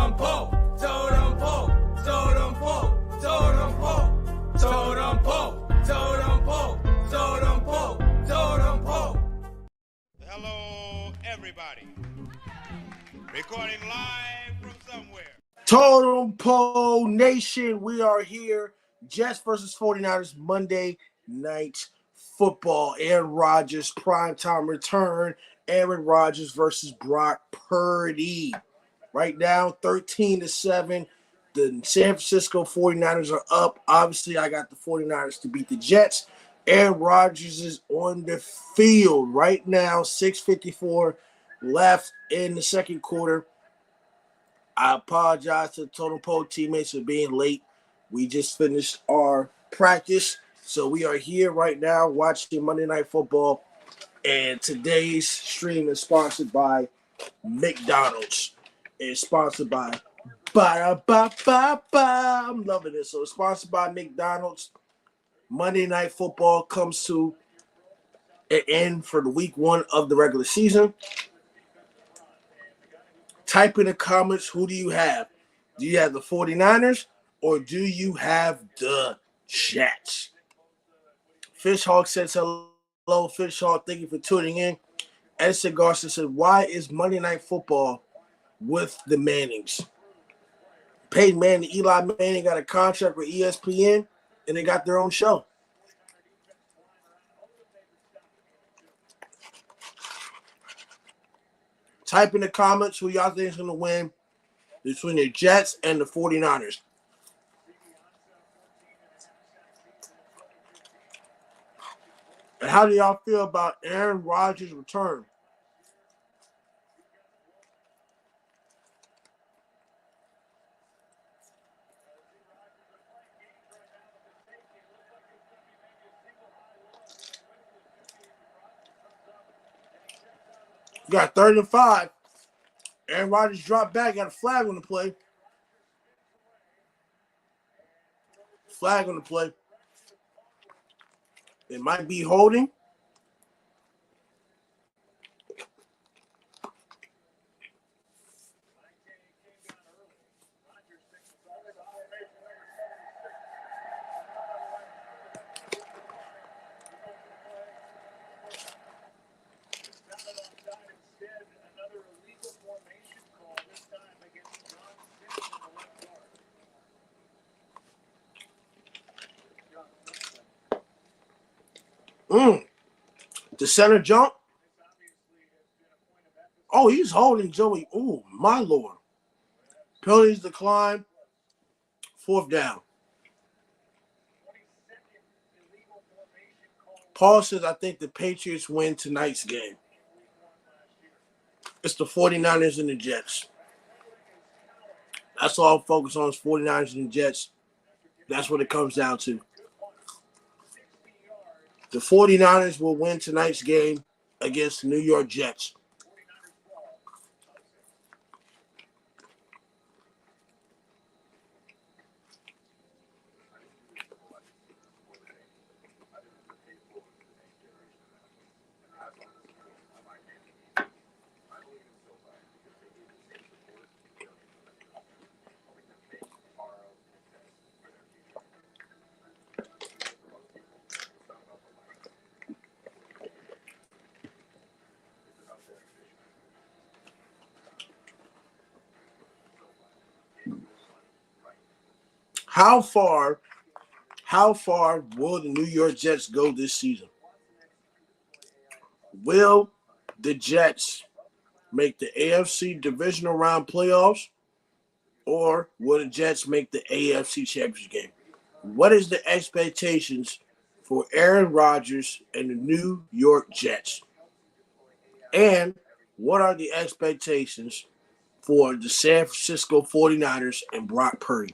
Totem pole, totem pole, totem pole, totem pole, totem pole, totem pole, totem pole, totem pole. Hello, everybody. Recording live from somewhere. Totem Pole Nation, we are here. Jets versus 49ers, Monday Night Football. Aaron Rodgers, primetime return. Aaron Rodgers versus Brock Purdy. Right now, 13-7. The San Francisco 49ers are up. Obviously, I got the 49ers to beat the Jets. Aaron Rodgers is on the field right now. 6:54 left in the second quarter. I apologize to the Totem Pole teammates for being late. We just finished our practice. So we are here right now watching Monday Night Football. And today's stream is sponsored by McDonald's. It's sponsored by Ba-da-ba-ba-ba. I'm loving it. So it's sponsored by McDonald's. Monday Night Football comes to an end for the week one of the regular season. Type in the comments, who do you have? Do you have the 49ers or do you have the Jets? Fishhawk says hello. Fishhawk, thank you for tuning in. Edson Garcia said, why is Monday Night Football with the Mannings? Peyton Manning, Eli Manning got a contract with ESPN and they got their own show. Type in the comments who y'all think is going to win between the Jets and the 49ers. And how do y'all feel about Aaron Rodgers' return? You got 3rd and 5. Aaron Rodgers dropped back, got a flag on the play. Flag on the play. It might be holding. The center jump. Oh, he's holding Joey. Oh, my Lord. Penalties decline. 4th down. Paul says, I think the Patriots win tonight's game. It's the 49ers and the Jets. That's all I'm focused on is 49ers and the Jets. That's what it comes down to. The 49ers will win tonight's game against the New York Jets. How far will the New York Jets go this season? Will the Jets make the AFC divisional round playoffs, or will the Jets make the AFC championship game? What is the expectations for Aaron Rodgers and the New York Jets? And what are the expectations for the San Francisco 49ers and Brock Purdy?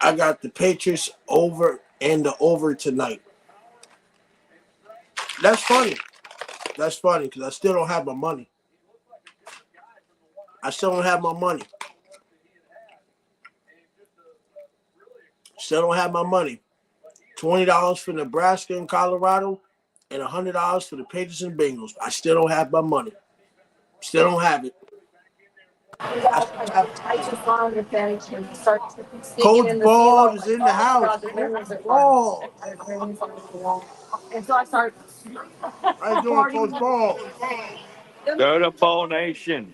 I got the Patriots over and the over tonight. That's funny. That's funny because I still don't have my money. I still don't have my money. Still don't have my money. $20 for Nebraska and Colorado, and $100 for the Patriots and Bengals. I still don't have my money. Still don't have it. I still have Coach Ball is in the house. Coach Ball. How you doing, Coach Ball? Soda Bowl Nation.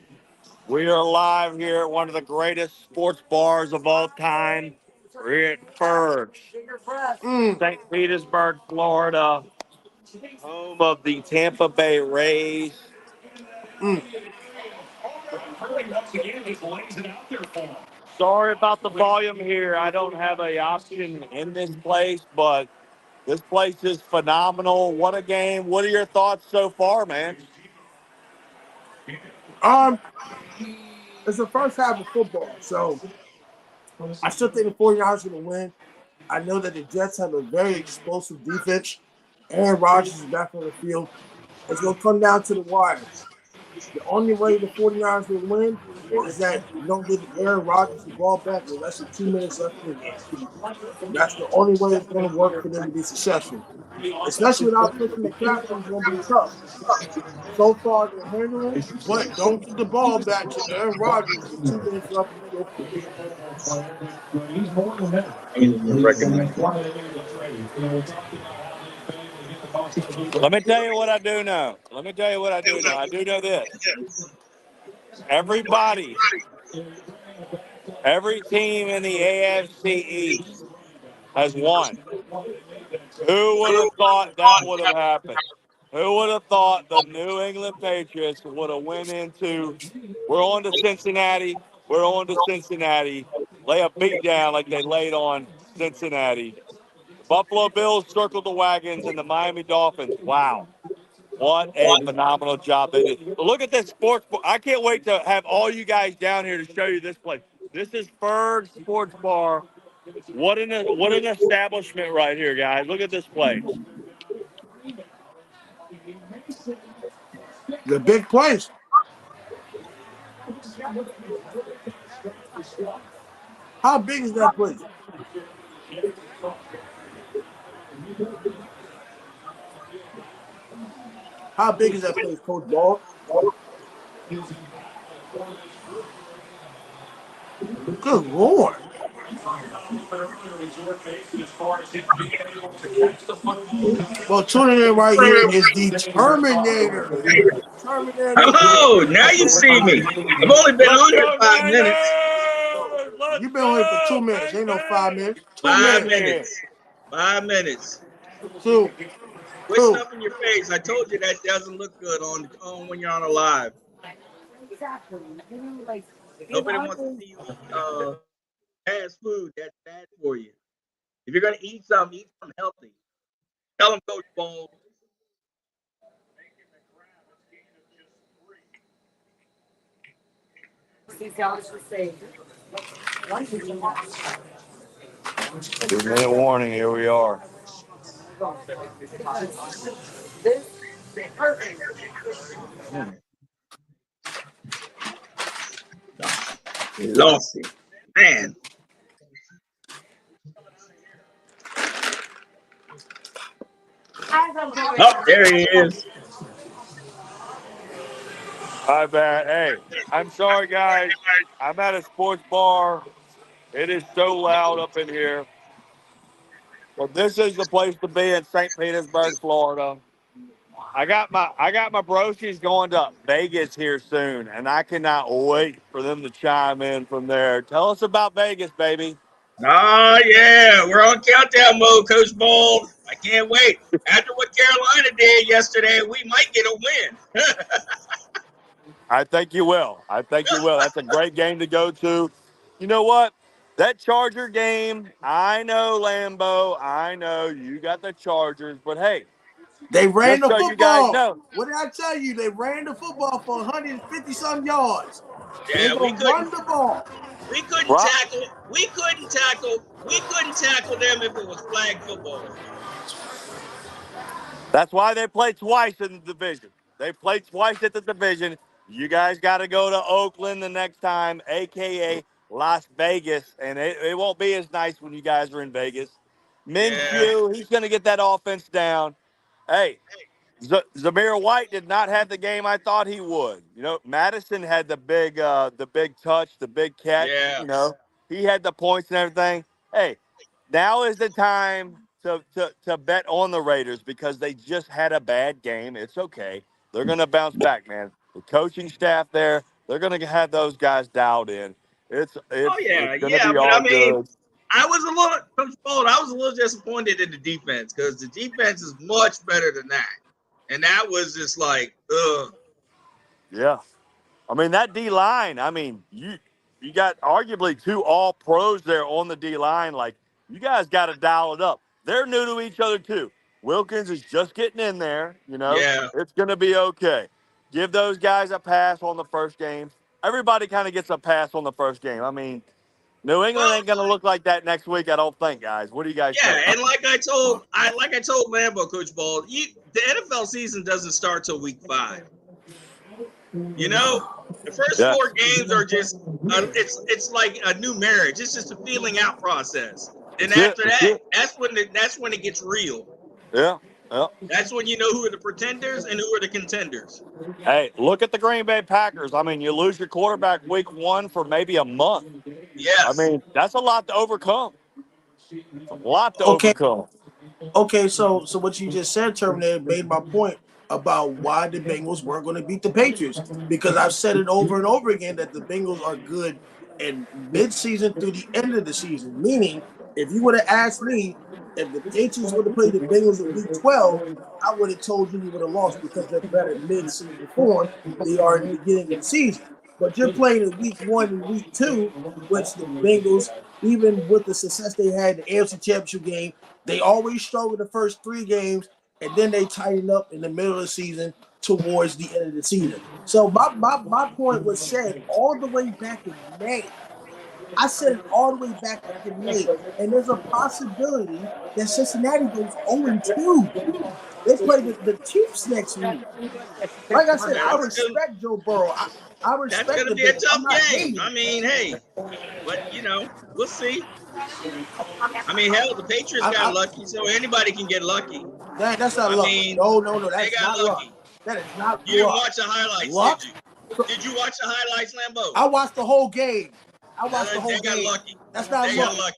We are live here at one of the greatest sports bars of all time. We're here at Ferg's, St. Petersburg, Florida, home of the Tampa Bay Rays. Sorry about the volume here. I don't have a option in this place, but this place is phenomenal. What a game. What are your thoughts so far, man? It's the first half of football, so I still think the 49ers are going to win. I know that the Jets have a very explosive defense. Aaron Rodgers is back on the field. It's going to come down to the wire. The only way the 49ers will win is that you don't give Aaron Rodgers the ball back with less than 2 minutes left in the game. That's the only way it's going to work for them to be successful. Especially without Christian McCaffrey, it's going to be tough. So far, they're handling it, but don't give the ball back to Aaron Rodgers with 2 minutes left in the fourth quarter. Let me tell you what I do know. I do know this. Everybody, every team in the AFC East has won. Who would have thought that would have happened? Who would have thought the New England Patriots would have went into, we're on to Cincinnati, lay a beat down like they laid on Cincinnati. Buffalo Bills circled the wagons and the Miami Dolphins. Wow. What a phenomenal job they did. Look at this sports bar. I can't wait to have all you guys down here to show you this place. This is Ferg's Sports Bar. What an establishment right here, guys. Look at this place. The big place. How big is that place? How big is that place, Coach Ball? Good Lord. Well, tuning in right here is the Terminator. Terminator. Oh, now you see me. I've only been on here 5 minutes. You've been on here for 2 minutes. Ain't no 5 minutes. 5 minutes. 5 minutes. Two. Quit stuffing your face. I told you that doesn't look good on when you're on a live. Nobody wants to see you eat fast food. That's bad for you. If you're gonna eat something healthy. Tell them, Coach Ball. Two-minute warning. Here we are. Lost it, man. Oh, there he is. Hi, bad. Hey, I'm sorry, guys. I'm at a sports bar. It is so loud up in here. Well, this is the place to be in St. Petersburg, Florida. I got my broskies going to Vegas here soon, and I cannot wait for them to chime in from there. Tell us about Vegas, baby. Oh, yeah. We're on countdown mode, Coach Ball. I can't wait. After what Carolina did yesterday, we might get a win. I think you will. That's a great game to go to. You know what? That Charger game, I know, Lambeau. I know you got the Chargers, but hey, they ran the just so you guys football. know. What did I tell you? They ran the football for 150-some yards. Yeah, They're going to run the ball. We couldn't Right. tackle. We couldn't tackle them if it was flag football. That's why they play twice in the division. They play twice at the division. You guys got to go to Oakland the next time, a.k.a. Las Vegas, and it won't be as nice when you guys are in Vegas. Yeah, Minshew, he's going to get that offense down. Hey, Zamir White did not have the game I thought he would. You know, Madison had the big touch, the big catch. yeah. You know, he had the points and everything. Hey, now is the time to bet on the Raiders because they just had a bad game. It's okay. They're going to bounce back, man. The coaching staff there, they're going to have those guys dialed in. It's Oh yeah, going to yeah. be But I all mean, good. I was a little, Coach Bold, I was a little disappointed in the defense because the defense is much better than that, and that was just like, ugh. Yeah. I mean, that D line, I mean, you got arguably two all pros there on the D line. Like, you guys got to dial it up. They're new to each other, too. Wilkins is just getting in there, you know. Yeah. It's going to be okay. Give those guys a pass on the first game. Everybody kind of gets a pass on the first game. I mean, New England Well, ain't going to look like that next week, I don't think, guys. What do you guys yeah, think? and like I told Lambo, Coach Ball, the NFL season doesn't start till week 5. You know, the first Yeah. 4 games are just it's like a new marriage. It's just a feeling out process. And That's after it. that, that's when it gets real. Yeah. Yeah. That's when you know who are the pretenders and who are the contenders. Hey, look at the Green Bay Packers. I mean, you lose your quarterback week 1 for maybe a month. I Yes. mean, that's a lot to overcome. It's a lot to Okay. overcome. Okay, so what you just said, Terminator, made my point about why the Bengals weren't going to beat the Patriots. Because I've said it over and over again that the Bengals are good in mid-season through the end of the season. Meaning, if you would have asked me if the Patriots would have played the Bengals in week 12, I would have told you would have lost because they're better mid-season form than they are in the beginning of the season. But you're playing in week 1 and week 2, which the Bengals, even with the success they had in the AFC Championship game, they always struggle the first 3 games, and then they tighten up in the middle of the season towards the end of the season. So my point was said all the way back in May. I said it all the way back in May. And there's a possibility that Cincinnati goes 0-2. They play the Chiefs next week. Like I said, I respect Joe Burrow. I respect That's going to the be a Bengals. tough I'm not game. hating. I mean, hey, but, we'll see. I mean, hell, the Patriots got lucky, so anybody can get lucky. That's not luck. No, that's not lucky. That is not You didn't luck. watch the highlights, Luck? did you? Did you watch the highlights, Lambo? I watched the whole game. They got lucky. That's not They luck. got lucky.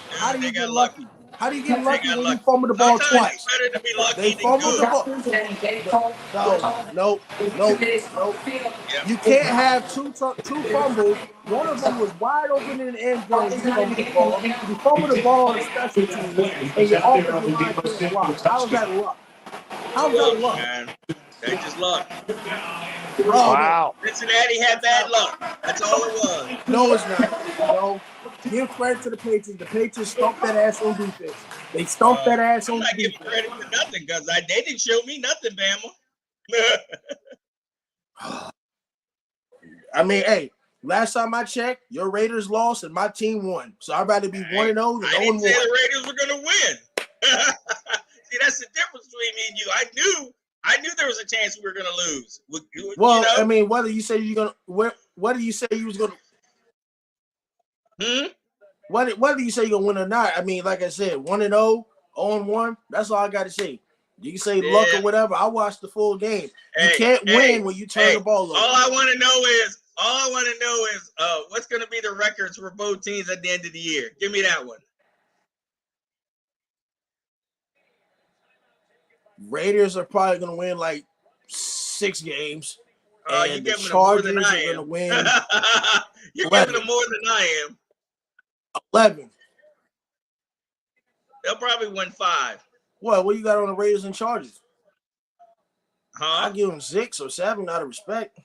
How do you They get got lucky? How do you get lucky when you lucky. fumble the ball Sometimes twice? it's better to be lucky They than fumbled the good. ball. No. Yeah. You can't have two fumbles. One of them was wide open in the end zone. You fumbled the ball. You fumbled the ball on the special teams, and your offensive line couldn't block. How is that luck? How's that luck? Man, that's just luck. Wow. Cincinnati had bad luck. That's all it was. No, it's not. No. Give credit to the Patriots. The Patriots stomped that ass on defense. They stomped that ass on I'm not defense. giving credit to nothing because they didn't show me nothing, Bama. I mean, hey, last time I checked, your Raiders lost and my team won. So I'd rather be 1-0 than 0-1. I didn't say the Raiders were going to win. See, that's the difference between me and you. I knew there was a chance we were going to lose. Well, I mean, whether you say you're gonna, whether you say you was gonna, whether you say you're gonna win or not, I mean, like I said, 1-0, 0-1. That's all I got to say. You can say luck or whatever. I watched the full game. You can't win when you turn the ball over. All I want to know is what's going to be the records for both teams at the end of the year. Give me that one. Raiders are probably going to win like 6 games. And the Chargers are going to win. You're 11. giving them more than I am. 11. They'll probably win 5. What you got on the Raiders and Chargers? Huh? I give them 6 or 7 out of respect.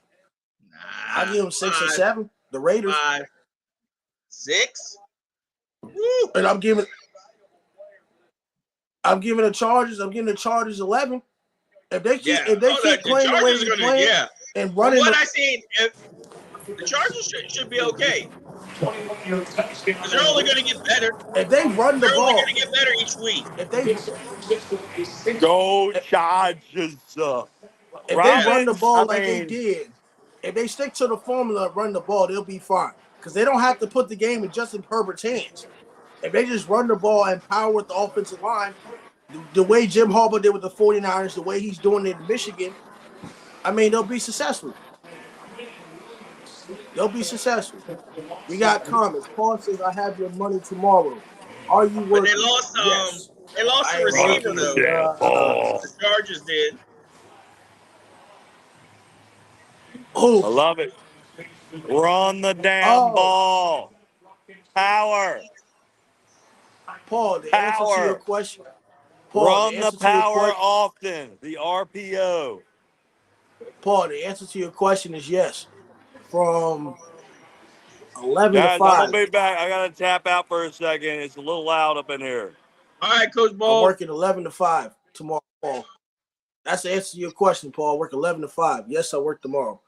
Nah, I give them 6 or 7. The Raiders. 5, 6. Woo. And I'm giving the Chargers. I'm giving the Chargers 11. If they keep playing the way they're playing and running. From what I seen, The Chargers should be okay. Because they're only going to get better. If they run the They're only ball, going to get better each week. Go Chargers. If they run the Robin, ball I like they mean, did, if they stick to the formula and run the ball, they'll be fine. Because they don't have to put the game in Justin Herbert's hands. If they just run the ball and power with the offensive line, the way Jim Harbaugh did with the 49ers, the way he's doing it in Michigan, I mean, they'll be successful. They'll be successful. We got comments. Paul says, I have your money tomorrow. Are you But working? they lost. Yes. They lost I the am receiver working. though. The Chargers did. I Oh, love it. Run the damn ball. Power. Paul, the answer to your Power. question. Paul, the Run the answer to your power question. often. The RPO. Paul, the answer to your question is yes. From 11 Guys, to I'm 5. gonna be back. I gotta tap out for a second. It's a little loud up in here. All right, Coach Ball. I'm working 11 to 5 tomorrow, Paul. That's the answer to your question, Paul. I work 11 to 5. Yes, I work tomorrow.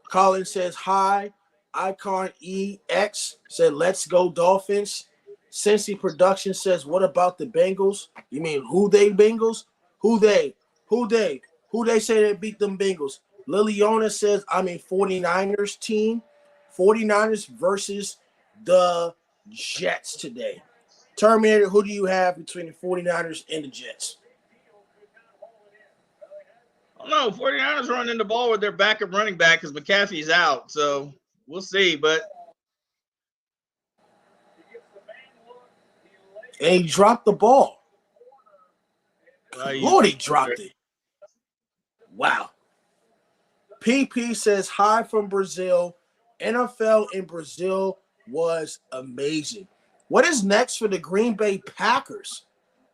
Colin says, hi. Icon EX said, let's go Dolphins. Cincy Production says, what about the Bengals? You mean who they Bengals? Who they? Who they say they beat them Bengals? Liliana says, I'm a 49ers team. 49ers versus the Jets today. Terminator, who do you have between the 49ers and the Jets? Oh, no, 49ers running the ball with their backup running back because McCaffrey's out. So we'll see. But and he dropped the ball. Lord, he dropped it. Wow. PP says, hi from Brazil. NFL in Brazil was amazing. What is next for the Green Bay Packers?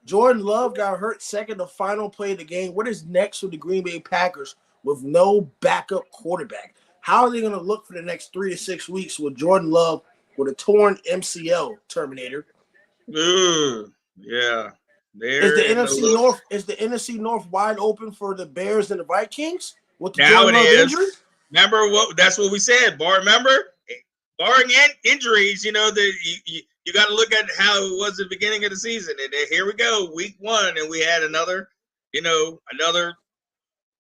Jordan Love got hurt second to final play of the game. What is next for the Green Bay Packers with no backup quarterback? How are they going to look for the next 3 to 6 weeks with Jordan Love with a torn MCL, Terminator? Yeah. Is the NFC North wide open for the Bears and the Vikings with the now Jordan Love injury? Remember that's what we said. Barring injuries, you got to look at how it was at the beginning of the season. And then here we go, week 1, and we had another,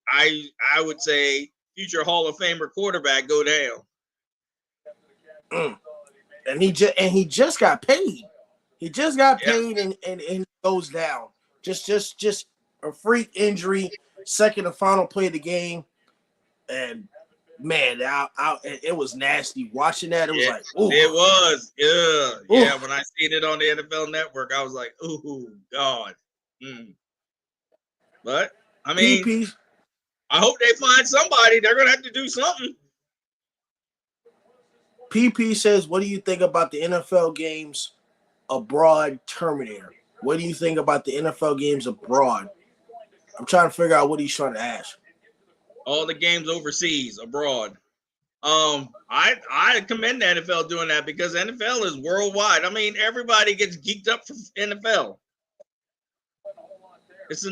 I would say future Hall of Famer quarterback go down. And he just got paid. He just got paid and goes down. Just a freak injury, second and final play of the game. And man, it was nasty. Watching that, it was like, ooh. It was. Yeah. When I seen it on the NFL Network, I was like, ooh, God. But, I mean, PP, I hope they find somebody. They're going to have to do something. PP says, what do you think about the NFL games abroad, Terminator? What do you think about the NFL games abroad? I'm trying to figure out what he's trying to ask. All the games overseas, abroad. I commend the NFL doing that because NFL is worldwide. I mean, everybody gets geeked up for NFL. It's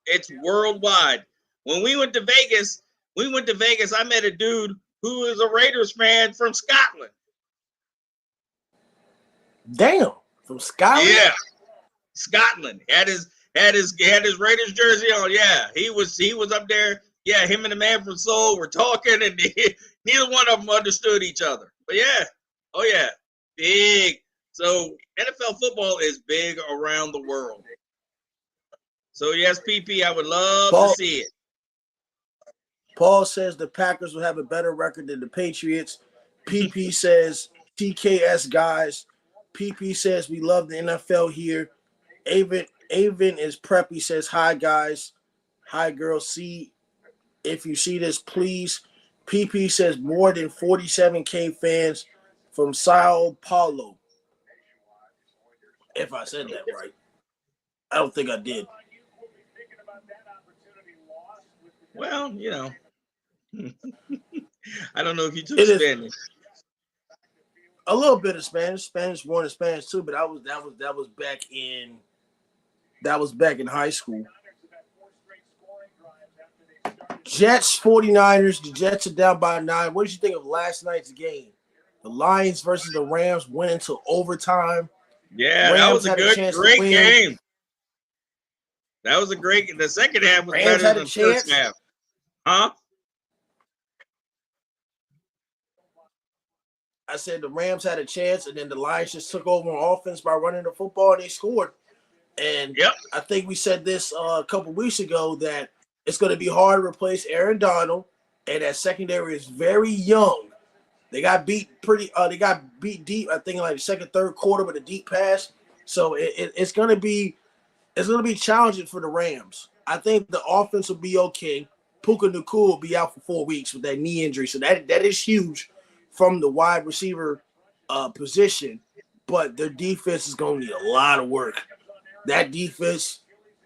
it's worldwide. When we went to Vegas, I met a dude who is a Raiders fan from Scotland. Damn, from Scotland? Yeah, Scotland had his Raiders jersey on. Yeah, he was up there. Yeah, him and the man from Seoul were talking, and neither one of them understood each other. But yeah, big. So NFL football is big around the world. So yes, PP, I would love to see it. Paul says the Packers will have a better record than the Patriots. PP says TKS guys. PP says we love the NFL here. Avon is preppy, says hi guys. Hi girls. See if you see this, please. PP says more than 47K fans from Sao Paulo. If I said that right. I don't think I did. Well, I don't know if you took Spanish. A little bit of Spanish, Spanish 1 and Spanish 2, but that was back in high school. Jets, 49ers. The Jets are down by 9. What did you think of last night's game? The Lions versus the Rams went into overtime. Yeah, that Rams was a had good, chance to great win. game. That was a great. The second half was Rams better had than a the first chance. half. Huh? I said the Rams had a chance, and then the Lions just took over on offense by running the football, and they scored. And Yep. I think we said this a couple weeks ago that it's going to be hard to replace Aaron Donald, and that secondary is very young. They got beat they got beat deep. I think like the second, third quarter with a deep pass. So it's going to be challenging for the Rams. I think the offense will be okay. Puka Nacua will be out for 4 weeks with that knee injury, so that is huge from the wide receiver position. But their defense is going to need a lot of work. That defense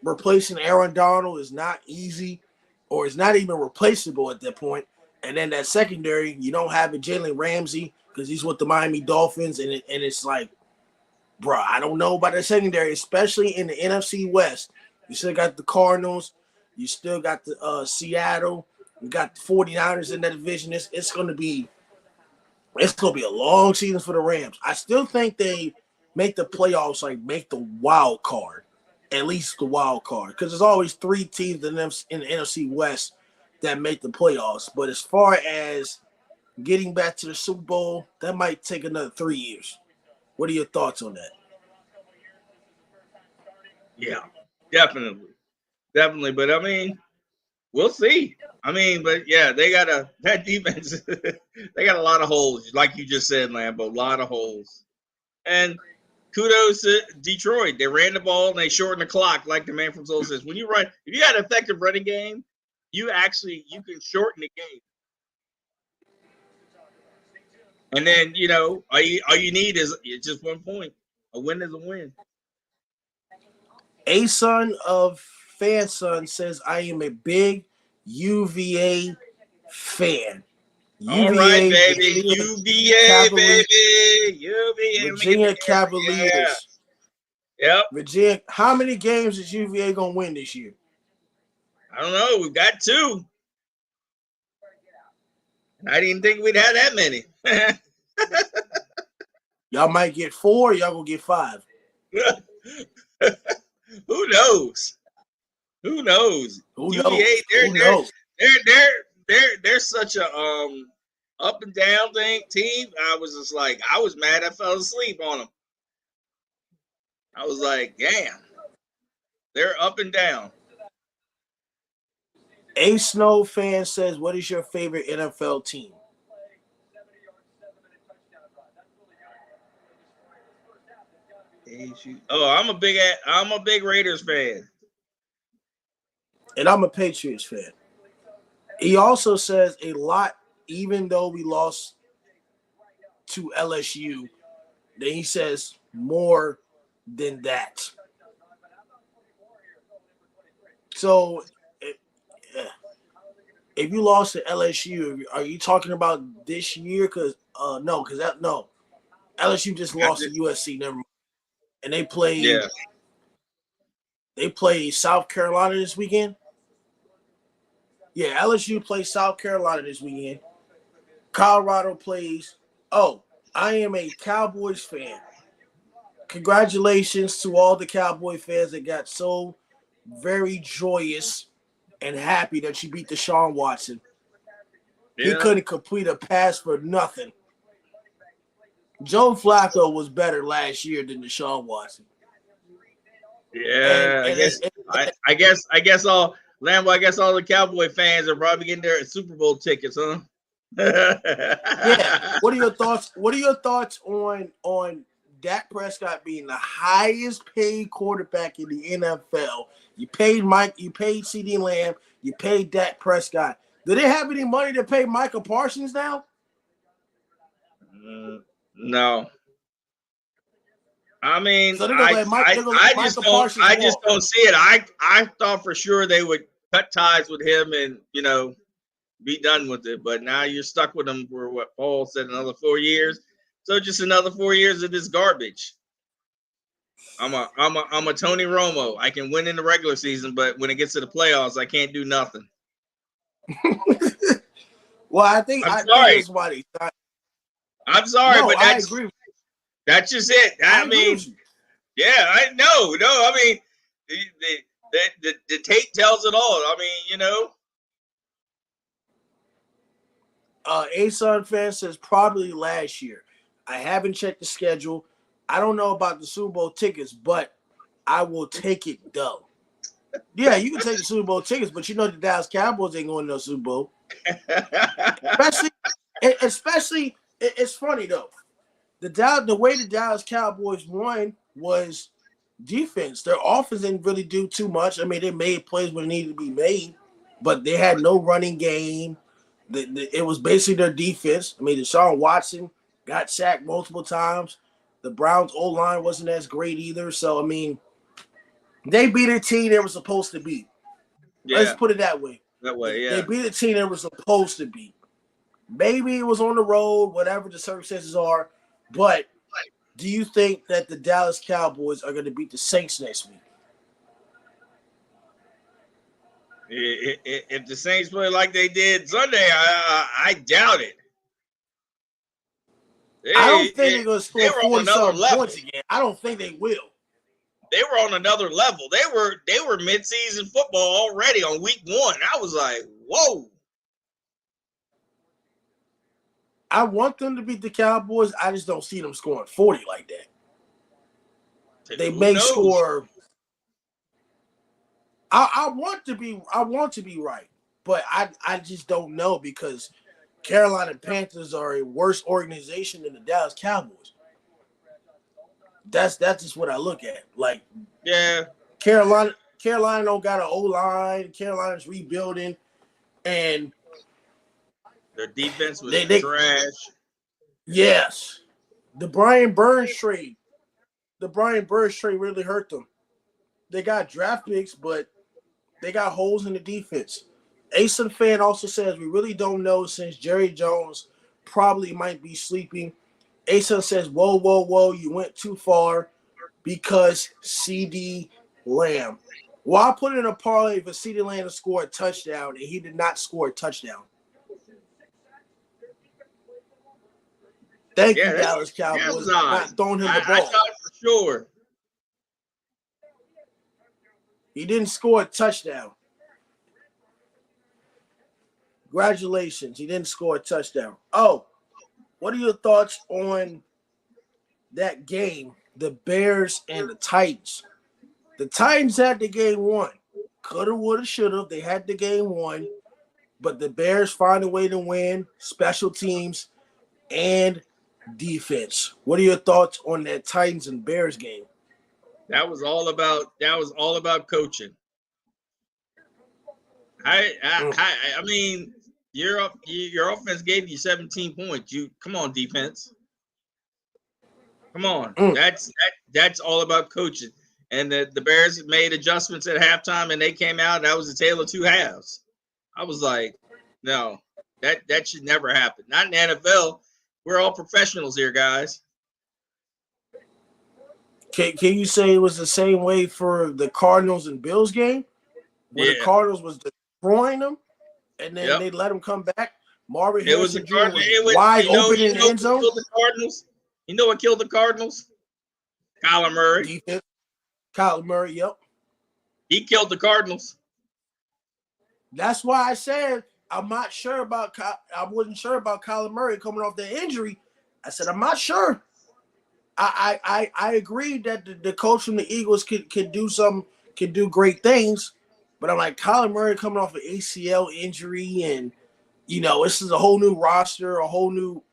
replacing Aaron Donald is not easy, or it's not even replaceable at that point. And then that secondary, you don't have a Jalen Ramsey because he's with the Miami Dolphins, and it's like, bro, I don't know about the secondary, especially in the NFC West. You still got the Cardinals. You still got the Seattle. You got the 49ers in that division. It's going to be a long season for the Rams. I still think they make the playoffs, like make the wild card, at least the wild card, because there's always 3 teams in the NFC West that make the playoffs. But as far as getting back to the Super Bowl, that might take another 3 years. What are your thoughts on that? Yeah, definitely. But I mean, we'll see. I mean, but yeah, they got that defense. They got a lot of holes, like you just said, Lambo. A lot of holes. And kudos to Detroit. They ran the ball and they shortened the clock, like the man from Soul says. When you run, if you got an effective running game, you can shorten the game. And then all you need is just 1 point. A win is a win. A son of Fan Son says, I am a big UVA fan. All right, baby. UVA, baby. UVA. Virginia Cavaliers. Yeah. Yep. Virginia. How many games is UVA going to win this year? I don't know. We've got 2. I didn't think we'd have that many. Y'all might get 4. Y'all going to get 5. Who knows? Who knows? UVA, they're such a up and down team. I was mad I fell asleep on them. I was like, damn. They're up and down. A Snow fan says, what is your favorite NFL team? Oh, I'm a big Raiders fan. And I'm a Patriots fan. He also says a lot, even though we lost to LSU, then he says more than that. So if you lost to LSU, are you talking about this year? Because no, LSU just lost to USC. Never mind. And they played. They play South Carolina this weekend. Yeah, LSU plays South Carolina this weekend. Colorado plays. Oh, I am a Cowboys fan. Congratulations to all the Cowboy fans that got so very joyous and happy that you beat Deshaun Watson. Yeah. He couldn't complete a pass for nothing. Joe Flacco was better last year than Deshaun Watson. Yeah, I guess all the Cowboy fans are probably getting their Super Bowl tickets, huh? Yeah. What are your thoughts? What are your thoughts on Dak Prescott being the highest paid quarterback in the NFL? You paid CeeDee Lamb, you paid Dak Prescott. Do they have any money to pay Michael Parsons now? No. I mean, I just don't see it. I thought for sure they would cut ties with him and be done with it. But now you're stuck with him for what Paul said, another 4 years. So just another 4 years of this garbage. I'm a Tony Romo. I can win in the regular season, but when it gets to the playoffs, I can't do nothing. Well, I think I'm I sorry. think that's why they thought. I'm sorry, No, but I agree. that's just it. I agree mean, with you. yeah, I know. No, I mean, the tape tells it all. I mean, you know. A-Sun fan says probably last year. I haven't checked the schedule. I don't know about the Super Bowl tickets, but I will take it though. Yeah, you can take the Super Bowl tickets, but you know the Dallas Cowboys ain't going to no Super Bowl. Especially, it's funny though. The way the Dallas Cowboys won was defense. Their offense didn't really do too much. I mean, they made plays when it needed to be made, but they had no running game. It was basically their defense. I mean, Deshaun Watson got sacked multiple times. The Browns' O-line wasn't as great either. So, I mean, they beat a team they were supposed to beat. Yeah, Let's put it that way. that way. Yeah. They beat a team they were supposed to beat. Maybe it was on the road, whatever the circumstances are. But do you think that the Dallas Cowboys are going to beat the Saints next week? If the Saints play like they did Sunday, I doubt it. I don't think they're going to score 40-something points again. I don't think they will. They were on another level. They were mid-season football already on week 1. I was like, whoa. I want them to beat the Cowboys. I just don't see them scoring 40 like that. They may score. I want to be right, but I just don't know because Carolina Panthers are a worse organization than the Dallas Cowboys. That's just what I look at. Like, yeah, Carolina don't got an O-line. Carolina's rebuilding, and their defense was trash. Yes, the Brian Burns trade really hurt them. They got draft picks, but they got holes in the defense. A-Sun fan also says we really don't know since Jerry Jones probably might be sleeping. A-Sun says, whoa, you went too far because CD Lamb. Well, I put in a parlay for CD Lamb to score a touchdown, and he did not score a touchdown. Thank you, Dallas Cowboys, not throwing him the ball. I thought for sure. He didn't score a touchdown. Congratulations. He didn't score a touchdown. Oh, what are your thoughts on that game, the Bears and the Titans? The Titans had the game won. Coulda, woulda, shoulda. They had the game won. But the Bears find a way to win, special teams, and defense. What are your thoughts on that Titans and Bears game? That was all about coaching. I mean, your offense gave you 17 points. You come on, defense. Come on. That's all about coaching. And the Bears made adjustments at halftime, and they came out. And that was a tale of two halves. I was like, no, that should never happen. Not in the NFL. We're all professionals here, guys. Can you say it was the same way for the Cardinals and Bills game? Where the Cardinals was destroying them, and then they let them come back? Marvin Harrison Jr. was wide open in the end zone. You know what killed the Cardinals? Kyler Murray. Defense. Kyler Murray, yep. He killed the Cardinals. That's why I said I wasn't sure about Kyler Murray coming off the injury. I said I'm not sure. I agreed that the coach from the Eagles can do great things, but I'm like, Kyler Murray coming off an ACL injury, and this is a whole new roster,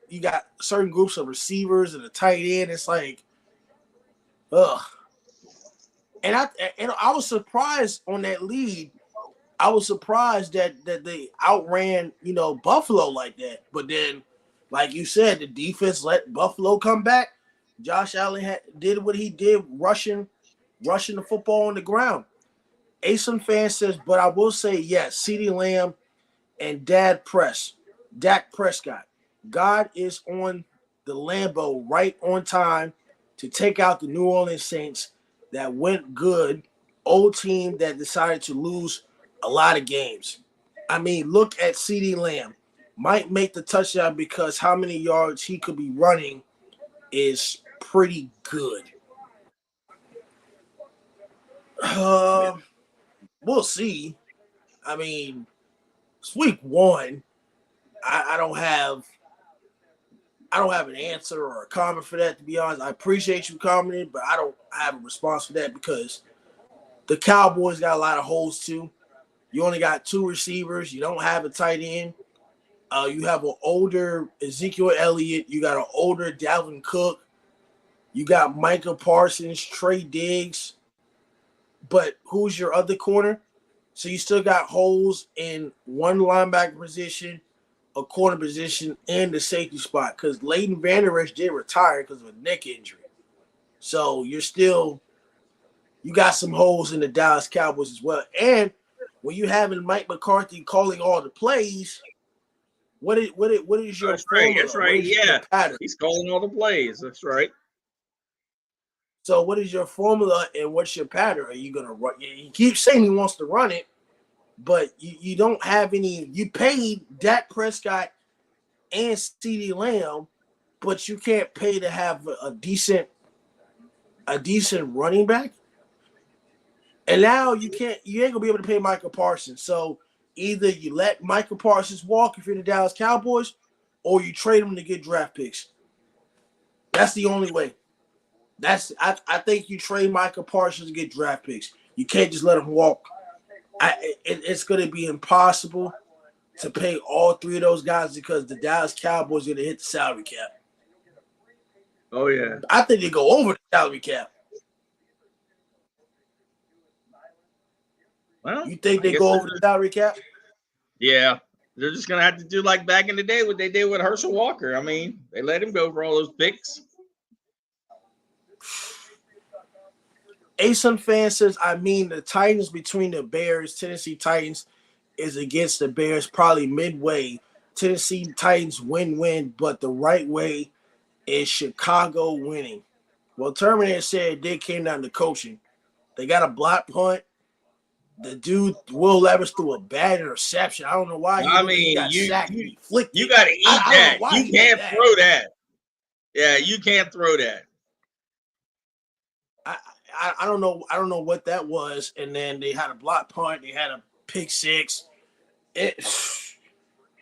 you got certain groups of receivers and a tight end. It's like, ugh. And I was surprised on that lead. I was surprised that they outran, Buffalo like that. But then, like you said, the defense let Buffalo come back. Josh Allen did what he did, rushing the football on the ground. A-Sun fan says, but I will say, yes, CeeDee Lamb and Dak Prescott. God is on the Lambeau right on time to take out the New Orleans Saints that went good, old team that decided to lose a lot of games. I mean, look at CeeDee Lamb. Might make the touchdown because how many yards he could be running is pretty good. We'll see. I mean, it's week 1. I don't have an answer or a comment for that, to be honest. I appreciate you commenting, but I don't have a response for that because the Cowboys got a lot of holes too. You only got 2 receivers. You don't have a tight end. You have an older Ezekiel Elliott. You got an older Dalvin Cook. You got Micah Parsons, Trey Diggs. But who's your other corner? So you still got holes in one linebacker position, a corner position, and the safety spot because Leighton Vander Esch did retire because of a neck injury. So you got some holes in the Dallas Cowboys as well. And when you having Mike McCarthy calling all the plays, what is your That's formula? right. That's right. Yeah, he's calling all the plays. That's right. So what is your formula and what's your pattern? Are you gonna run? He keeps saying he wants to run it, but you don't have any. You paid Dak Prescott and CeeDee Lamb, but you can't pay to have a decent running back. And now you ain't gonna be able to pay Michael Parsons. So either you let Michael Parsons walk if you're the Dallas Cowboys, or you trade him to get draft picks. That's the only way. I think you trade Michael Parsons to get draft picks. You can't just let him walk. It's going to be impossible to pay all 3 of those guys because the Dallas Cowboys are going to hit the salary cap. Oh, yeah. I think they go over the salary cap. Well, you think they go over the salary cap? Yeah. They're just going to have to do like back in the day what they did with Herschel Walker. I mean, they let him go for all those picks. ASUN fan says, I mean, the Titans between the Bears, Tennessee Titans is against the Bears probably midway. Tennessee Titans win, but the right way is Chicago winning. Well, Terminator said they came down to coaching. They got a block punt. The dude, Will Levis, threw a bad interception. I don't know why he got sacked. You got to eat that. You can't throw that. Yeah, you can't throw that. I don't know what that was. And then they had a block punt. They had a pick six.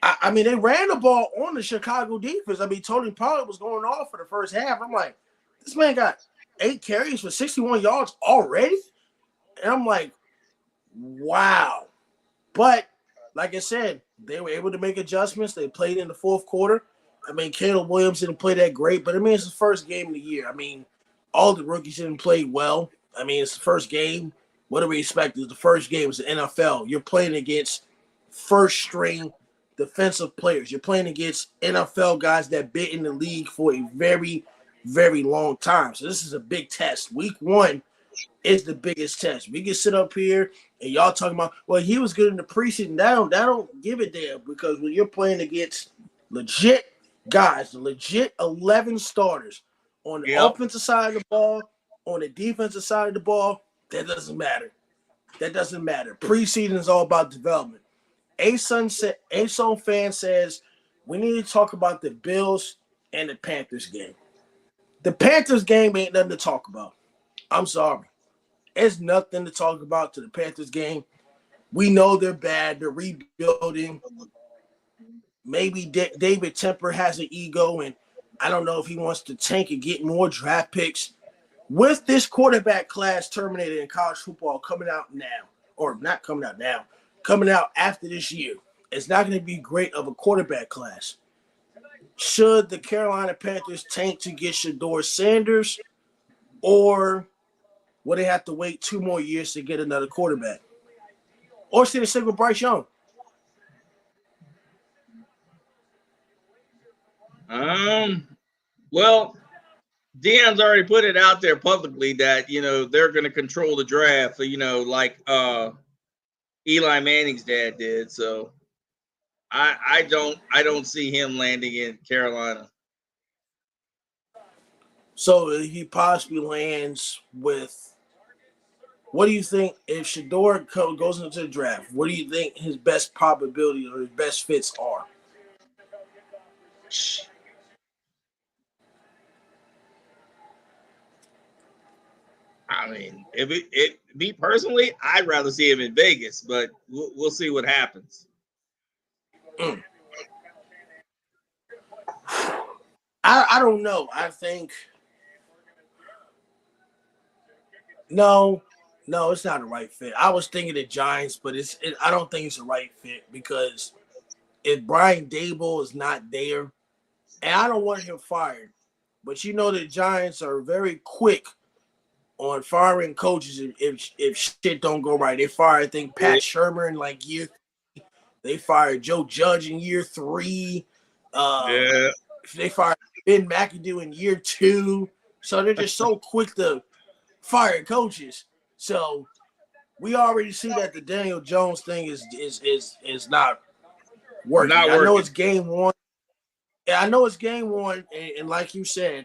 I mean, they ran the ball on the Chicago defense. I mean, Tony Pollard was going off for the first half. I'm like, this man got 8 carries for 61 yards already? And I'm like, wow. But like I said, they were able to make adjustments. They played in the fourth quarter. I mean, Caleb Williams didn't play that great, but I mean, it's the first game of the year. I mean, all the rookies didn't play well. I mean, it's the first game. What do we expect? It's the first game. It's the NFL. You're playing against first-string defensive players. You're playing against NFL guys that been in the league for a very, very long time. So this is a big test. Week 1 is the biggest test. We can sit up here and y'all talking about, well, he was good in the preseason. That don't give it there because when you're playing against legit guys, the legit 11 starters on the offensive side of the ball, on the defensive side of the ball, that doesn't matter. That doesn't matter. Preseason is all about development. ASUN fan says we need to talk about the Bills and the Panthers game. The Panthers game ain't nothing to talk about. I'm sorry. There's nothing to talk about to the Panthers game. We know they're bad. They're rebuilding. Maybe David Temper has an ego, and I don't know if he wants to tank and get more draft picks. With this quarterback class terminated in college football coming out now, or not coming out now, coming out after this year, it's not going to be great of a quarterback class. Should the Carolina Panthers tank to get Shedeur Sanders, or will they have to wait 2 more years to get another quarterback? Or should they stick with Bryce Young? Well, Deion's already put it out there publicly that, they're going to control the draft, like Eli Manning's dad did. So I don't see him landing in Carolina. So he possibly lands with What do you think if Shador goes into the draft? What do you think his best probability or his best fits are? I mean, if me personally, I'd rather see him in Vegas, but we'll see what happens. I don't know. I think no, it's not a right fit. I was thinking the Giants, but I don't think it's a right fit because if Brian Dable is not there, and I don't want him fired, but you know the Giants are very quick on firing coaches if shit don't go right. They fired, I think, Pat Shermer in like year. They fired Joe Judge in year 3. Yeah. They fired Ben McAdoo in year 2. So they're just so quick to fire coaches. So we already see that the Daniel Jones thing is not working. Not I know working. it's game 1. Yeah, I know it's game 1, and like you said,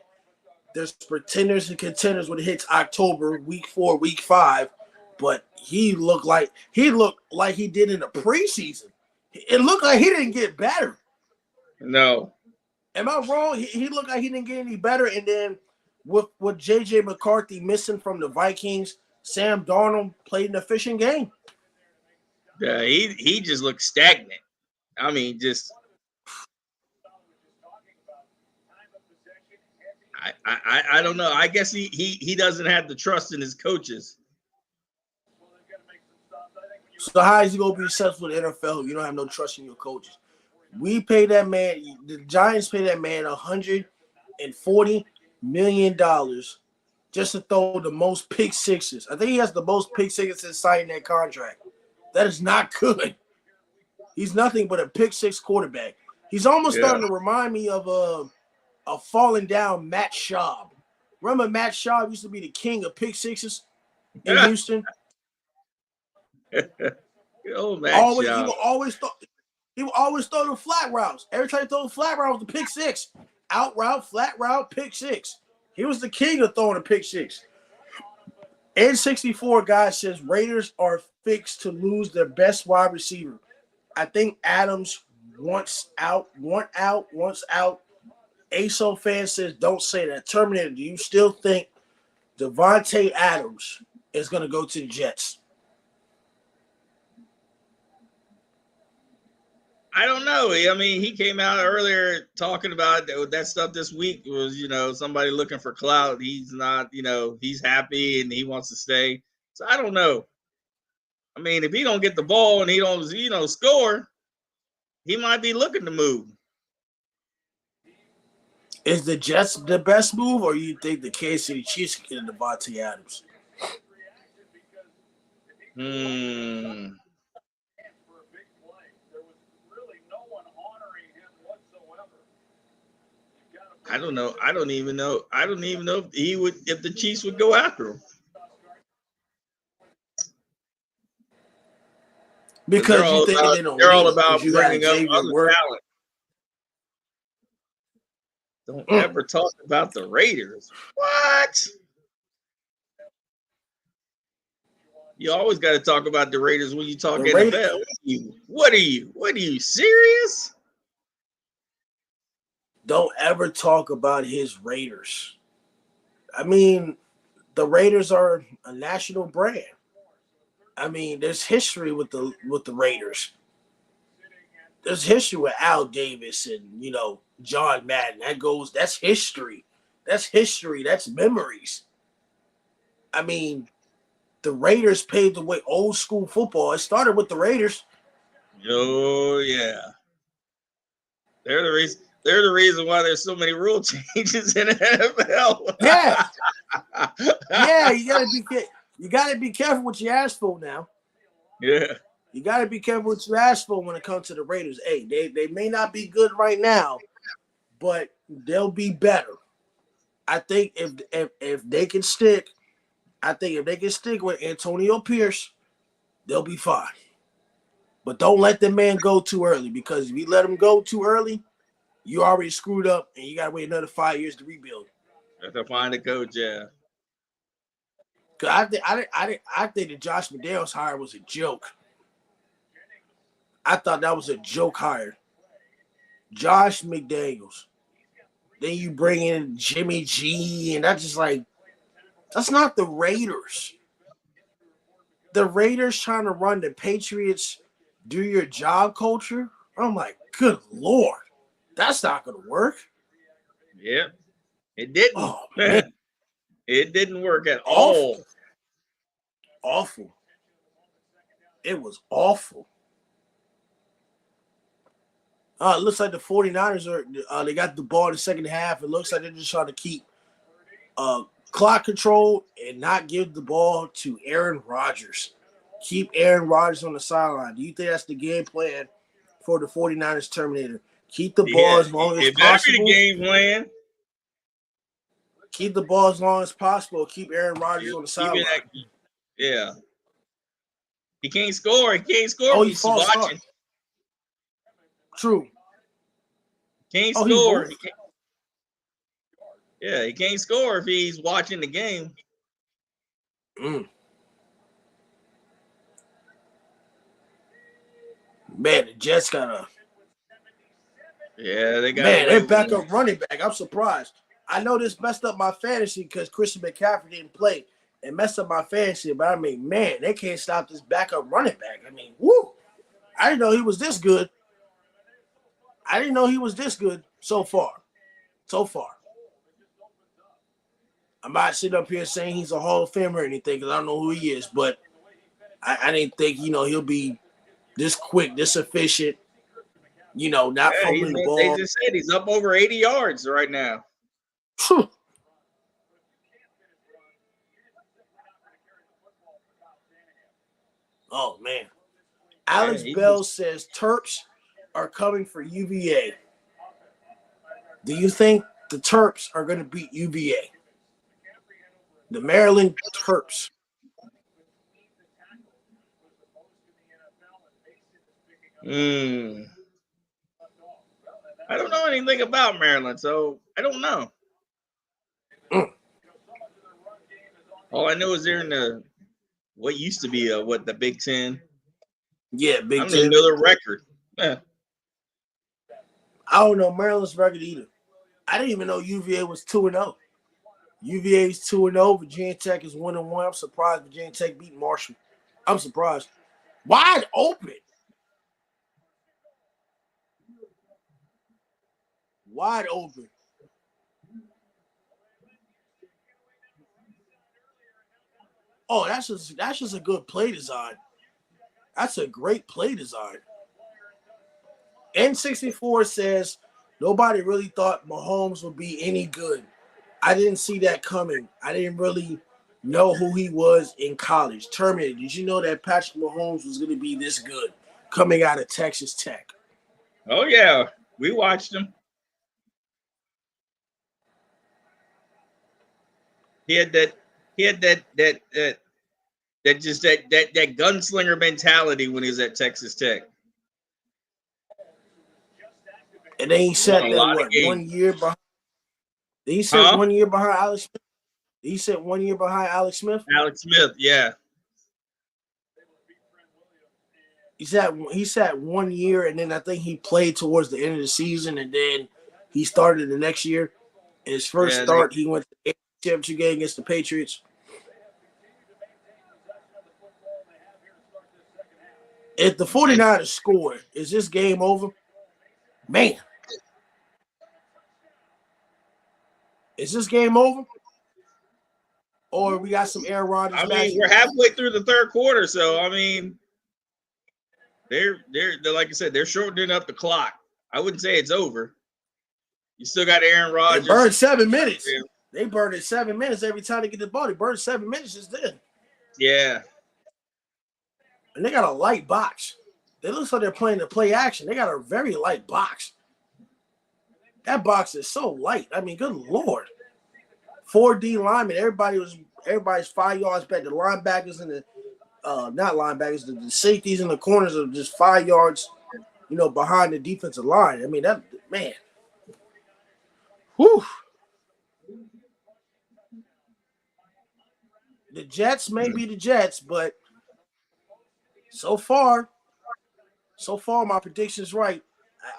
there's pretenders and contenders when it hits October, week 4, week 5. But he looked like he did in the preseason. It looked like he didn't get better. No. Am I wrong? He looked like he didn't get any better. And then with J.J. McCarthy missing from the Vikings, Sam Darnold played an efficient game. Yeah, he just looked stagnant. I mean, just I don't know. I guess he doesn't have the trust in his coaches. So how is he gonna be successful in the NFL? You don't have no trust in your coaches. We pay that man. The Giants pay that man $140 million just to throw the most pick sixes. I think he has the most pick sixes since signing that contract. That is not good. He's nothing but a pick six quarterback. He's almost starting to remind me of a falling down Matt Schaub. Remember Matt Schaub used to be the king of pick sixes in Houston? Oh, Matt He would always throw the flat routes. Every time he throw the flat route was the pick six. Out route, flat route, pick six. He was the king of throwing a pick six. N64 guy says Raiders are fixed to lose their best wide receiver. I think Adams wants out. ASO fan says don't say that. Terminator, do you still think Devontae Adams is going to go to the Jets? I don't know. I mean, he came out earlier talking about that stuff this week was, somebody looking for clout. He's not, he's happy and he wants to stay. So I don't know. I mean, if he don't get the ball and he don't, score, he might be looking to move. Is the Jets the best move, or you think the Kansas City Chiefs can get Devontae Adams? I don't know. I don't even know if the Chiefs would go after him. Because they're all about bringing up other talent. Don't ever talk about the Raiders. What? You always got to talk about the Raiders when you talk NFL. What are you serious? Don't ever talk about his Raiders. I mean, the Raiders are a national brand. I mean, there's history with the Raiders. There's history with Al Davis and, John Madden. That's history. That's history. That's memories. I mean, the Raiders paved the way, old school football. It started with the Raiders. Oh, yeah. They're the reason why there's so many rule changes in the NFL. Yeah. Yeah, you gotta be careful what you ask for now. Yeah. You gotta be careful what you ask for when it comes to the Raiders. Hey, they may not be good right now, but they'll be better. I think if they can stick, with Antonio Pierce, they'll be fine. But don't let the man go too early, because if you let him go too early, you already screwed up and you gotta wait another 5 years to rebuild. Have to find a coach, yeah. Cause I think the Josh McDaniels hire was a joke. I thought that was a joke hire. Josh McDaniels. Then you bring in Jimmy G, and that's just like, that's not the Raiders. The Raiders trying to run the Patriots do your job culture. I'm like, good Lord, that's not going to work. Yeah, it didn't. Oh, man. It didn't work at all. Awful. It was awful. It looks like the 49ers they got the ball in the second half. It looks like they're just trying to keep clock control and not give the ball to Aaron Rodgers. Keep Aaron Rodgers on the sideline. Do you think that's the game plan for the 49ers Terminator? Keep the ball as long as possible. It better be the game plan. Keep the ball as long as possible. Keep Aaron Rodgers on the sideline. Yeah. He can't score. He can't score. He's watching. True. Can't score. He can't score if he's watching the game. Man, the Jets got a. Yeah, they got. Man, they're back up running back. I'm surprised. I know this messed up my fantasy because Christian McCaffrey didn't play. It messed up my fantasy, but I mean, man, they can't stop this backup running back. I mean, woo! I didn't know he was this good. I didn't know he was this good so far. I'm not sitting up here saying he's a Hall of Famer or anything because I don't know who he is, but I didn't think, he'll be this quick, this efficient, not fumbling the ball. They just said he's up over 80 yards right now. Oh, man. Alex Bell says Terps are coming for UVA. Do you think the Terps are going to beat UVA? The Maryland Terps. I don't know anything about Maryland, so I don't know. All I know is they're in what used to be the Big Ten. Yeah, Big Ten. I don't even know their record. I don't know Maryland's record either. I didn't even know UVA was 2-0. UVA is 2-0. Virginia Tech is 1-1. I'm surprised Virginia Tech beat Marshall. I'm surprised. Wide open. Wide open. Oh, that's just a good play design. That's a great play design. N64 says nobody really thought Mahomes would be any good. I didn't see that coming. I didn't really know who he was in college. Terminator, did you know that Patrick Mahomes was going to be this good coming out of Texas Tech? Oh yeah, we watched him. He had that gunslinger mentality when he was at Texas Tech. And then he sat there 1 year behind. He said 1 year behind Alex Smith. He said 1 year behind Alex Smith. Alex Smith, yeah. He sat 1 year, and then I think he played towards the end of the season, and then he started the next year. In his first start, he went to the championship game against the Patriots. If the 49ers score, is this game over? Man. Is this game over? Or we got some Aaron Rodgers? I mean, we're halfway through the third quarter, so I mean, they're like I said, they're shortening up the clock. I wouldn't say it's over. You still got Aaron Rodgers. They burned 7 minutes. They burned it 7 minutes every time they get the ball. They burned 7 minutes just then. Yeah. And they got a light box. It looks like they're playing the play action. They got a very light box. That box is so light. I mean, good Lord. 4D linemen. Everybody's 5 yards back. The linebackers and the not linebackers, the safeties in the corners are just 5 yards, behind the defensive line. I mean, that man. Whew. The Jets may be the Jets, but so far, my prediction's right.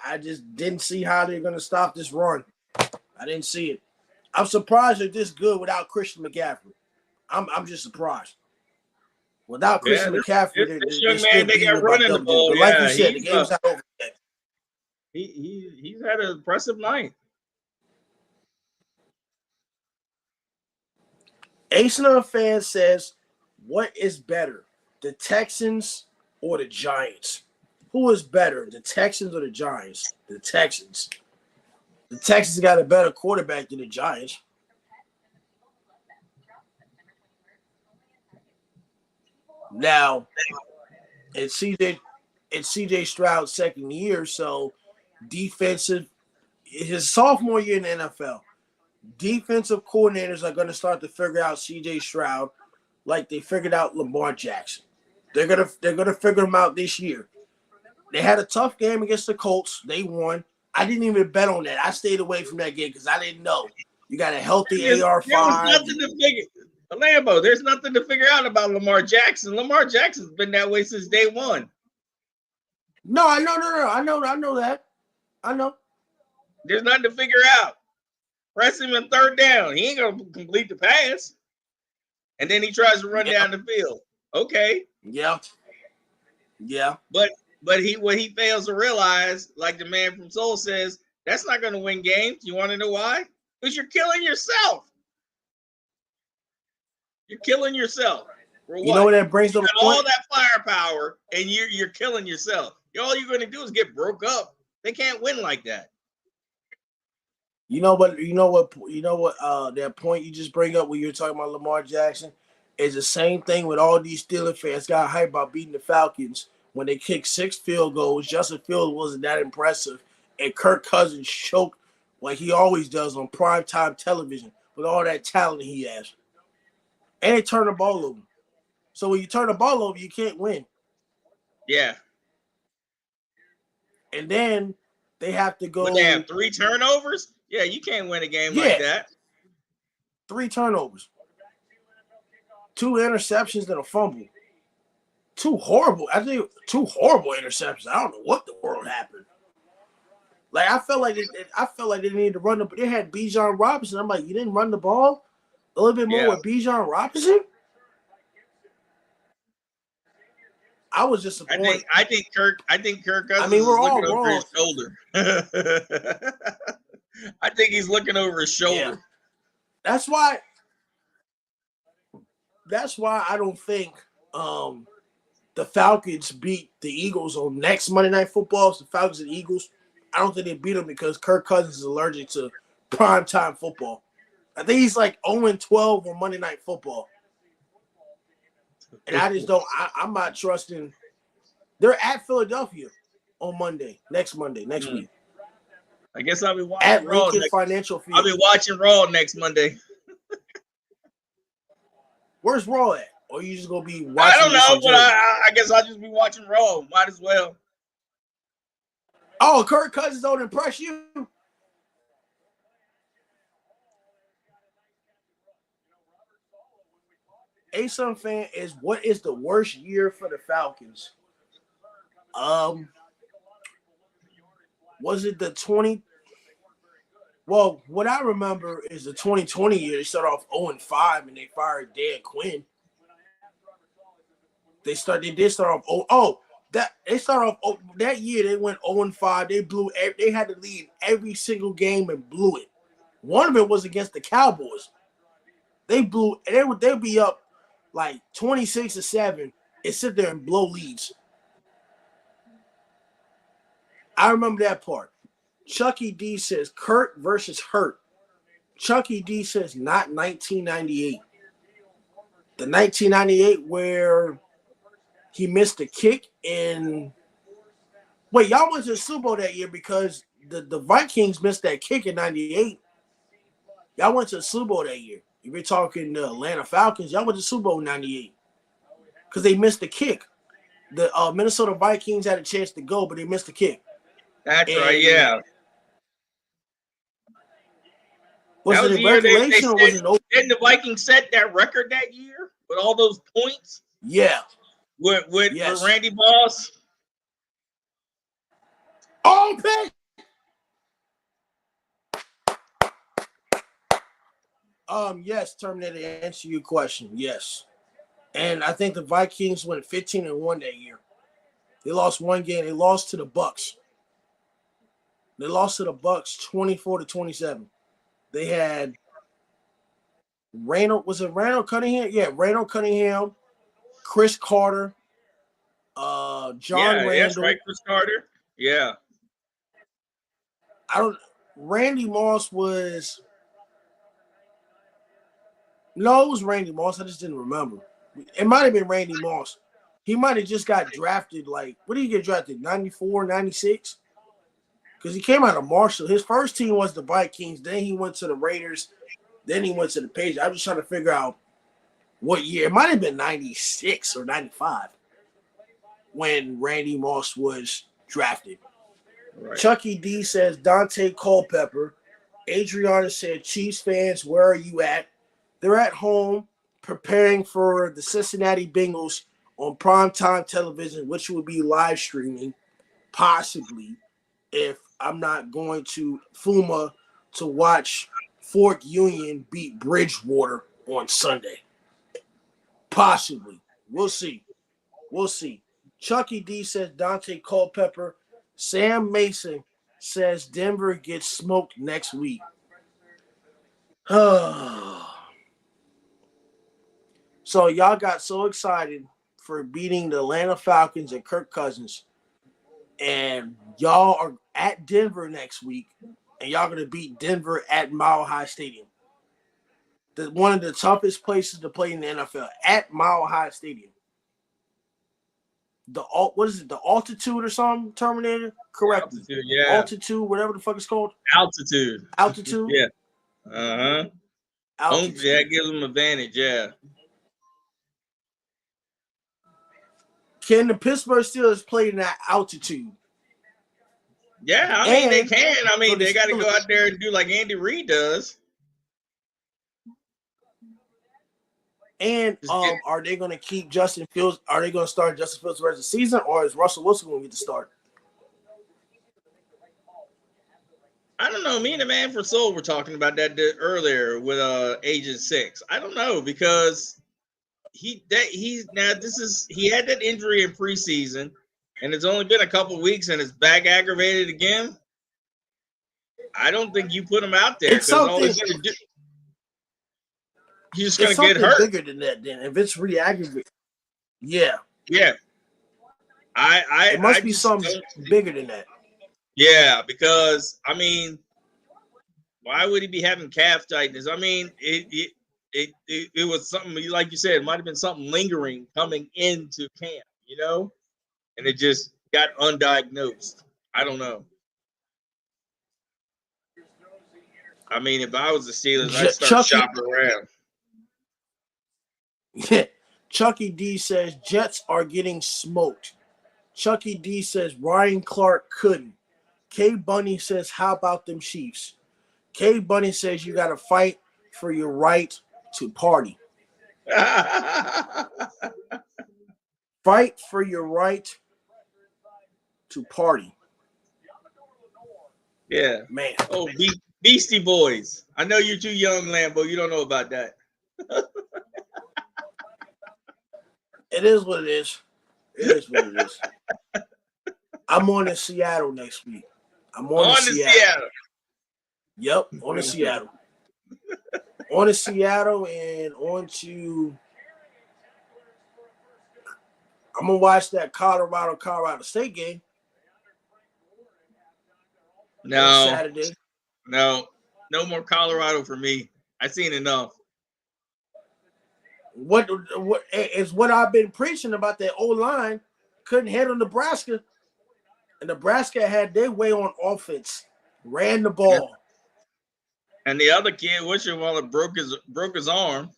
I just didn't see how they're going to stop this run. I didn't see it. I'm surprised they're this good without Christian McCaffrey. I'm just surprised. Without Christian McCaffrey, this they're young still man they beating got them by running the double digits. ball. But like Yeah, you said, the game's not over yet. He's had an impressive night. Ace fan says, what is better, the Texans or the Giants? Who is better, the Texans or the Giants? The Texans. The Texans got a better quarterback than the Giants. Now, it's CJ Stroud's second year, so defensive, his sophomore year in the NFL. Defensive coordinators are going to start to figure out CJ Stroud like they figured out Lamar Jackson. They're gonna figure him out this year. They had a tough game against the Colts. They won. I didn't even bet on that. I stayed away from that game because I didn't know. You got a healthy AR5. There was nothing to figure. Lambo, there's nothing to figure out about Lamar Jackson. Lamar Jackson's been that way since day one. No, I know that. I know. There's nothing to figure out. Press him in third down. He ain't gonna complete the pass. And then he tries to run down the field. Okay. Yeah. But what he fails to realize, like the man from Soul says, that's not gonna win games. You want to know why? Because you're killing yourself. You're killing yourself. For what? You know what that brings up? All that firepower, and you're killing yourself. All you're going to do is get broke up. They can't win like that. You know what? That point you just bring up when you're talking about Lamar Jackson is the same thing with all these Steelers fans got hyped about beating the Falcons when they kicked 6 field goals. Justin Fields wasn't that impressive, and Kirk Cousins choked like he always does on primetime television with all that talent he has. And they turn the ball over. So when you turn the ball over, you can't win. Yeah. And then they have to go. When they have 3 turnovers? Yeah, you can't win a game like that. 3 turnovers. 2 interceptions and a fumble. 2 horrible interceptions. I don't know what the world happened. Like I felt like they needed to run but they had Bijan Robinson. I'm like, you didn't run the ball a little bit more with Bijan Robinson? I was disappointed. I think Kirk Cousins we're is all looking over wrong. his shoulder. I think he's looking over his shoulder. Yeah. That's why I don't think the Falcons beat the Eagles on next Monday Night Football. It's the Falcons and Eagles. I don't think they beat them because Kirk Cousins is allergic to primetime football. I think he's like 0-12 on Monday Night Football. And I just don't – I'm not trusting – they're at Philadelphia on next week. I guess I'll be watching at Raw Lincoln Financial Field. I'll be watching Raw next Monday. Where's Raw at? Or you just going to be watching I don't know, but I guess I'll just be watching Raw. Might as well. Oh, Kirk Cousins don't impress you? ASUN fan is what is the worst year for the Falcons? Was it the 20? Well, what I remember is the 2020 year. They started off 0-5 and they fired Dan Quinn. They did start off that year. They went 0-5. They had to lead every single game and blew it. One of it was against the Cowboys. They'd be up like 26-7 and sit there and blow leads. I remember that part. Chucky D says Kurt versus Hurt. Chucky D says not 1998. The 1998 where he missed a kick in. Wait, y'all went to the Super Bowl that year because the Vikings missed that kick in 98. Y'all went to the Super Bowl that year. If you're talking the Atlanta Falcons, y'all went to the Super Bowl in 98 because they missed the kick. The Minnesota Vikings had a chance to go, but they missed the kick. That's right, yeah. Was it a regulation or was it an open? Didn't the Vikings set that record that year? with all those points? Yeah. With Yes. Randy Moss? Oh, pick. Yes, Terminator, to answer your question. Yes. And I think the Vikings went 15-1 that year. They lost one game. They lost to the Bucks. They lost to the Bucks 24-27. They had Randall. Was it Randall Cunningham? Yeah, Randall Cunningham, Chris Carter, John Yeah, Randall. that's right, Chris Carter. Yeah. Randy Moss was. No, it was Randy Moss. I just didn't remember. It might have been Randy Moss. He might have just got drafted, like, what did he get drafted? 94, 96? Because he came out of Marshall. His first team was the Vikings. Then he went to the Raiders. Then he went to the Patriots. I'm just trying to figure out what year. It might have been 96 or 95 when Randy Moss was drafted. Right. Chucky D says Dante Culpepper. Adriana said, Chiefs fans, where are you at? They're at home preparing for the Cincinnati Bengals on primetime television, which will be live streaming, possibly, if I'm not going to Fuma to watch Fort Union beat Bridgewater on Sunday. Possibly. We'll see. We'll see. Chucky D says Dante Culpepper. Sam Mason says Denver gets smoked next week. So y'all got so excited for beating the Atlanta Falcons and Kirk Cousins, and y'all are at Denver next week, and y'all going to beat Denver at Mile High Stadium. One of the toughest places to play in the NFL, at Mile High Stadium. What is it, the altitude or something, Terminator? Correct. Altitude, yeah. Altitude, whatever the fuck it's called. Altitude. Yeah. Uh-huh. Altitude. Yeah, it gives them advantage, yeah. Can the Pittsburgh Steelers play in that altitude? Yeah, I mean, they can. I mean, they got to go out there and do like Andy Reid does. And are they going to keep Justin Fields? Are they going to start Justin Fields the rest of the season, or is Russell Wilson going to get the start? I don't know. Me and the man for Soul were talking about that earlier with Agent 6. I don't know because he had that injury in preseason, and it's only been a couple of weeks, and it's back aggravated again. I don't think you put him out there because all he's going to do. He's just going to get hurt. Bigger than that, then. If it's re-aggravated, yeah. It must be something bigger than that. Yeah, because I mean, why would he be having calf tightness? I mean, it was something like you said. It might have been something lingering coming into camp, and it just got undiagnosed. I don't know. I mean, if I was the Steelers, I'd start shopping around. Yeah. Chucky D says Jets are getting smoked. Chucky D says Ryan Clark couldn't. K Bunny says, how about them Chiefs? K Bunny says you got to fight for your right to party. Fight for your right to party. Yeah. Man. Oh, Beastie Boys. I know you're too young, Lambo. You don't know about that. It is what it is. It is what it is. I'm on to Seattle next week. I'm on to Seattle. Yep, on to Seattle. On to Seattle and on to. I'm gonna watch that Colorado State game. No. Saturday. No more Colorado for me. I've seen enough. What is what I've been preaching about that O-line couldn't handle Nebraska. And Nebraska had their way on offense, ran the ball. And the other kid, Wishwaller, broke his arm.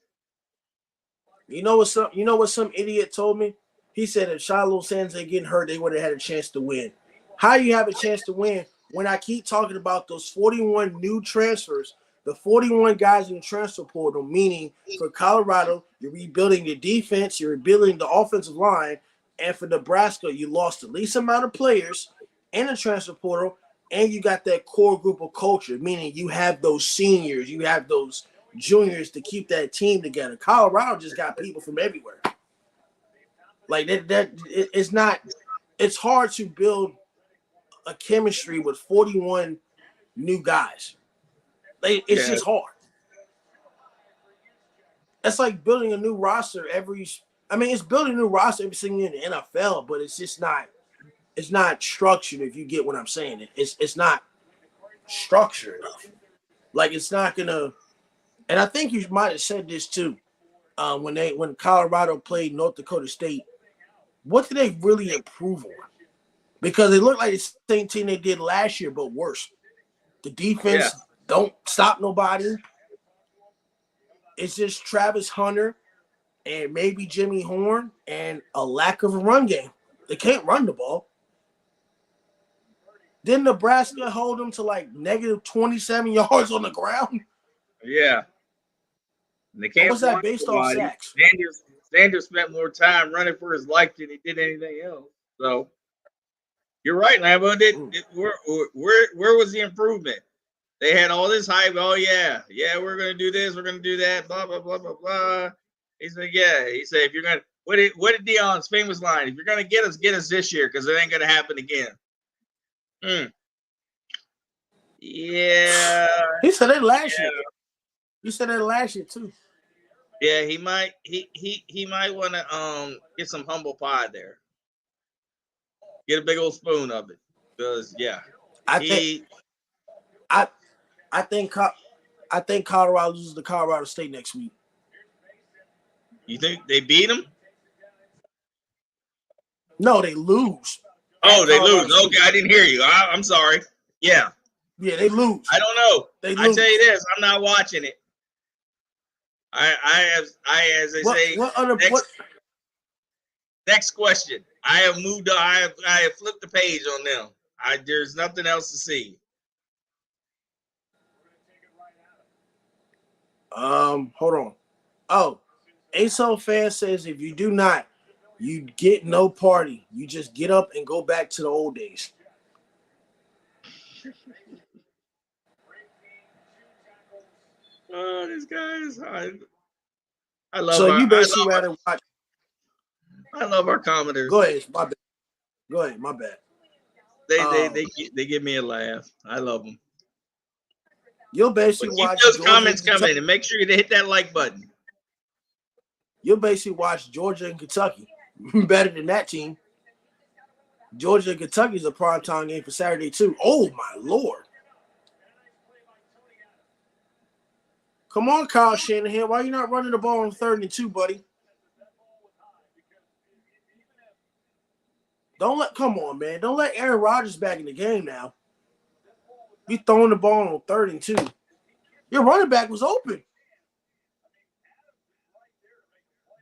You know what some idiot told me? He said if Shiloh Sands ain't getting hurt, they would have had a chance to win. How you have a chance to win when I keep talking about those 41 new transfers The 41 guys in the transfer portal, meaning for Colorado, you're rebuilding your defense, you're rebuilding the offensive line, and for Nebraska, you lost the least amount of players in the transfer portal, and you got that core group of culture, meaning you have those seniors, you have those juniors to keep that team together. Colorado just got people from everywhere. Like it's not. It's hard to build a chemistry with 41 new guys. It's just hard. It's like building a new roster it's building a new roster every single year in the NFL, but it's just not. It's not structured. If you get what I'm saying, it's not structured enough. Like it's not gonna. And I think you might have said this too. When Colorado played North Dakota State, what did they really improve on? Because it looked like the same team they did last year, but worse. The defense don't stop nobody. It's just Travis Hunter and maybe Jimmy Horn and a lack of a run game. They can't run the ball. Didn't Nebraska hold them to like negative 27 yards on the ground? Yeah. And they can't. What was that based off sacks? Sanders spent more time running for his life than he did anything else. So you're right, Lambo. Where was the improvement? They had all this hype. Oh yeah, we're gonna do this, we're gonna do that, blah blah blah blah blah. He said, yeah. He said, if you're gonna, what did Deion's famous line? If you're gonna get us this year, because it ain't gonna happen again. Yeah. He said that last year. You said that last year too. Yeah, he might want to get some humble pie there. Get a big old spoon of it, because I think Colorado loses to Colorado State next week. You think they beat them? No, they lose. Oh, they lose. Okay, I didn't hear you. I'm sorry. Yeah. Yeah, they lose. I don't know. They I lose. tell you this, I'm not watching it. Next question. I have moved on. I have flipped the page on them. There's nothing else to see. Hold on. Oh, ASO fan says if you do not, you get no party. You just get up and go back to the old days. Oh, this guy is hard. I love. So you basically rather watch. I love our commenters. Go ahead, my bad. Go ahead, my bad. They give me a laugh. I love them. You'll basically watch those comments come in and make sure you hit that like button. You'll basically watch Georgia and Kentucky. Better than that team. Georgia and Kentucky is a primetime game for Saturday too. Oh my Lord. Come on, Kyle Shanahan. Why are you not running the ball on 3rd and 2, buddy? Come on, man. Don't let Aaron Rodgers back in the game now. You throwing the ball on 3rd and 2. Your running back was open.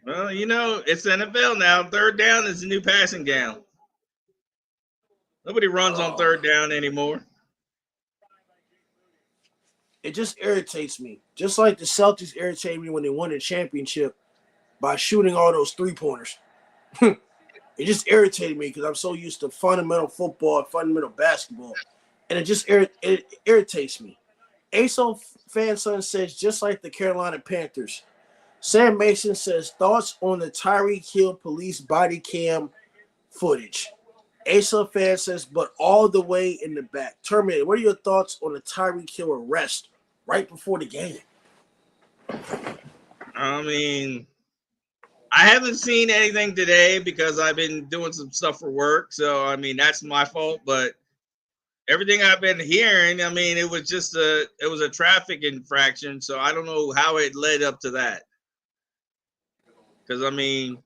Well, it's NFL now. 3rd down is the new passing down. Nobody runs on 3rd down anymore. It just irritates me. Just like the Celtics irritated me when they won the championship by shooting all those 3-pointers. It just irritated me because I'm so used to fundamental football, fundamental basketball. And it just irritates me. ASO Fanson says, just like the Carolina Panthers. Sam Mason says, thoughts on the Tyreek Hill police body cam footage. ASO fan says, but all the way in the back. Terminator, what are your thoughts on the Tyreek Hill arrest right before the game? I mean, I haven't seen anything today because I've been doing some stuff for work. So, I mean, that's my fault. But everything I've been hearing, I mean, it was a traffic infraction. So I don't know how it led up to that. Because, I mean,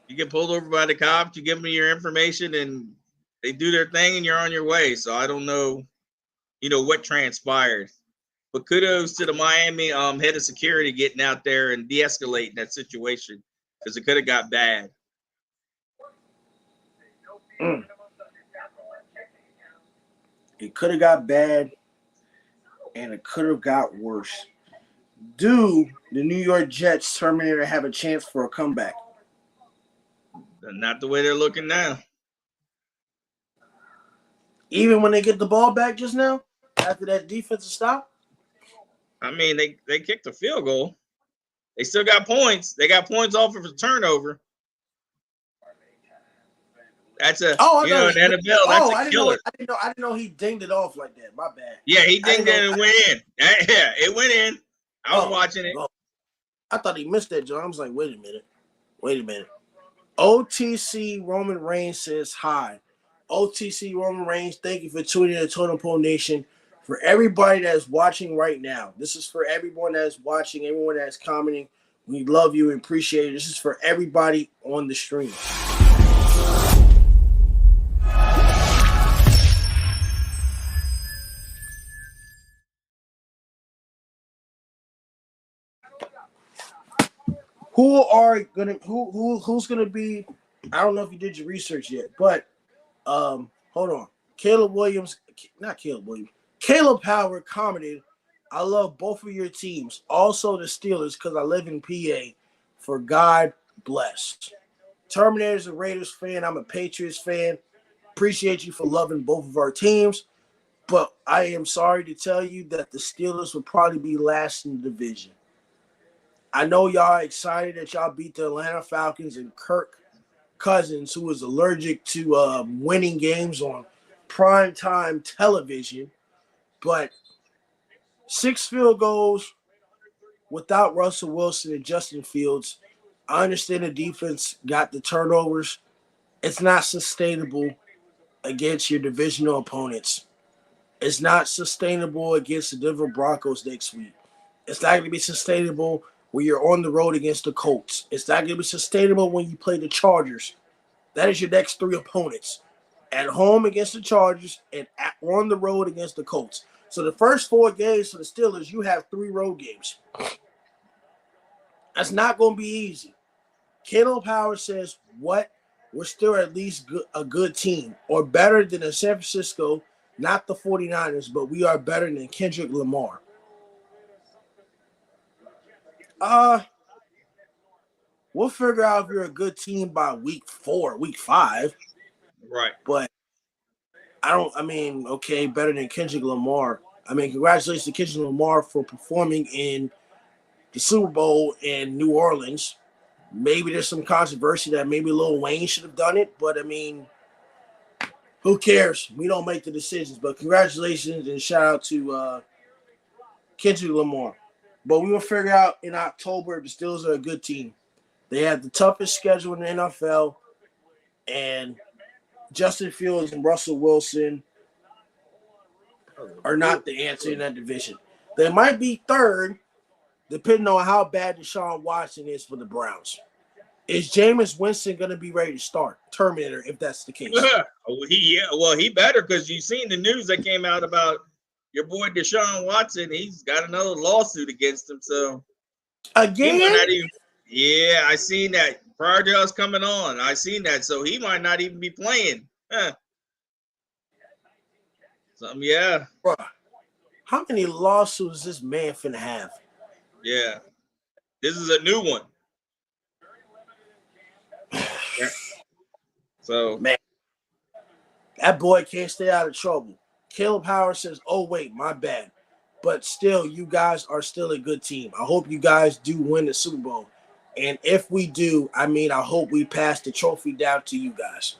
you get pulled over by the cops, you give them your information, and they do their thing, and you're on your way. So I don't know, what transpired. But kudos to the Miami head of security getting out there and de-escalating that situation because it could have got bad. It could have got bad. and it could have got worse. Do the New York Jets Terminator have a chance for a comeback? Not the way they're looking now. Even when they get the ball back just now, after that defensive stop? I mean, they kicked a field goal. They still got points. They got points off of a turnover. That's a in the NFL. That's a killer. I didn't know he dinged it off like that. My bad. Yeah, he dinged it and went in. Yeah, it went in. I was watching it. I thought he missed that, John. I was like, wait a minute. OTC Roman Reigns says hi. OTC Roman Reigns, thank you for tuning in to Totem Pole Nation. For everybody that's watching right now, this is for everyone that's watching, everyone that's commenting. We love you and appreciate it. This is for everybody on the stream. Who's gonna be? I don't know if you did your research yet, but hold on. Caleb Howard commented, I love both of your teams, also the Steelers, because I live in PA. For God bless. Terminator's a Raiders fan. I'm a Patriots fan. Appreciate you for loving both of our teams, but I am sorry to tell you that the Steelers will probably be last in the division. I know y'all are excited that y'all beat the Atlanta Falcons and Kirk Cousins, who is allergic to winning games on primetime television, but 6 field goals without Russell Wilson and Justin Fields. I understand the defense got the turnovers. It's not sustainable against your divisional opponents. It's not sustainable against the Denver Broncos next week. It's not going to be sustainable when you're on the road against the Colts. It's not going to be sustainable when you play the Chargers. That is your next 3 opponents. At home against the Chargers and on the road against the Colts. So the first 4 games for the Steelers, you have 3 road games. That's not going to be easy. Caleb Howard says, what? We're still at least a good team, or better than the San Francisco, not the 49ers, but we are better than Kendrick Lamar. We'll figure out if you're a good team by week 4, week 5. Right. But okay, better than Kendrick Lamar. Congratulations to Kendrick Lamar for performing in the Super Bowl in New Orleans. Maybe there's some controversy that maybe Lil Wayne should have done it, but who cares? We don't make the decisions. But congratulations and shout out to Kendrick Lamar. But we will figure out in October if the Steelers are a good team. They have the toughest schedule in the NFL, and Justin Fields and Russell Wilson are not the answer in that division. They might be third, depending on how bad Deshaun Watson is for the Browns. Is Jameis Winston going to be ready to start? Terminator, if that's the case. He better, because you've seen the news that came out about your boy Deshaun Watson. He's got another lawsuit against him. So again, I seen that prior to us coming on. I seen that, so he might not even be playing. Yeah. Bruh, how many lawsuits is this man finna have? Yeah, this is a new one. Yeah. So man, that boy can't stay out of trouble. Caleb Howard says, "Oh wait, my bad," but still, you guys are still a good team. I hope you guys do win the Super Bowl, and if we do, I hope we pass the trophy down to you guys.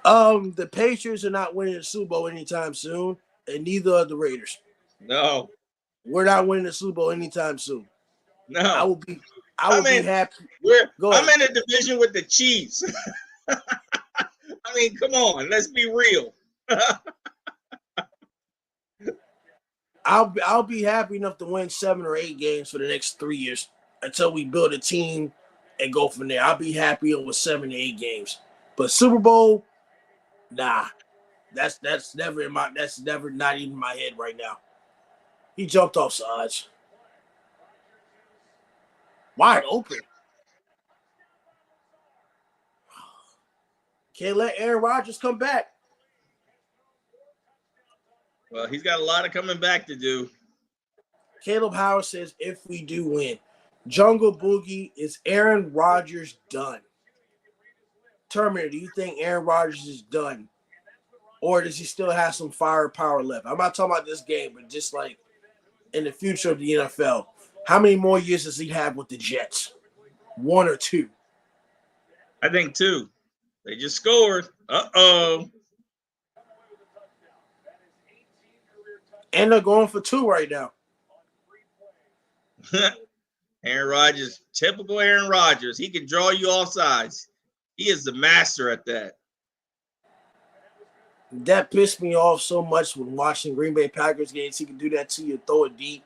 The Patriots are not winning the Super Bowl anytime soon, and neither are the Raiders. No, we're not winning the Super Bowl anytime soon. No, I will be happy. I'm in a division with the Chiefs. Come on, let's be real. I'll be happy enough to win 7 or 8 games for the next 3 years until we build a team and go from there. I'll be happy with 7 to 8 games. But Super Bowl, nah, that's never not even in my head right now. He jumped off sides, wide open. Can't let Aaron Rodgers come back. Well, he's got a lot of coming back to do. Caleb Howard says, if we do win, Jungle Boogie, is Aaron Rodgers done? Terminator, do you think Aaron Rodgers is done? Or does he still have some firepower left? I'm not talking about this game, but just like in the future of the NFL. How many more years does he have with the Jets? 1 or 2? I think 2. They just scored. Uh-oh. And they're going for 2 right now. Aaron Rodgers, typical Aaron Rodgers. He can draw you off sides. He is the master at that. That pissed me off so much when watching Green Bay Packers games. He can do that to you, throw it deep.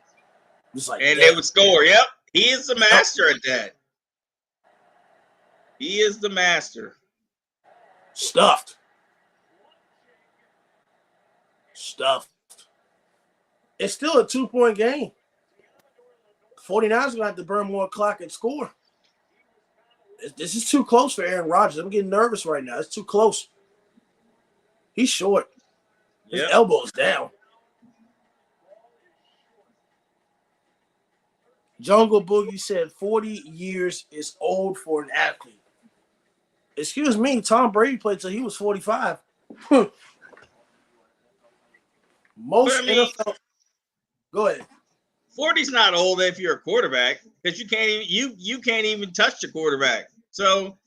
It's like, and damn. they would score. Yep. He is the master at that. He is the master. Stuffed. It's still a 2-point game. 49ers are going to have to burn more clock and score. This is too close for Aaron Rodgers. I'm getting nervous right now. It's too close. He's short. His elbow's down. Jungle Boogie said 40 years is old for an athlete. Excuse me, Tom Brady played till he was 45. Most NFL. Go ahead. 40's not old if you're a quarterback, because you can't even touch the quarterback. So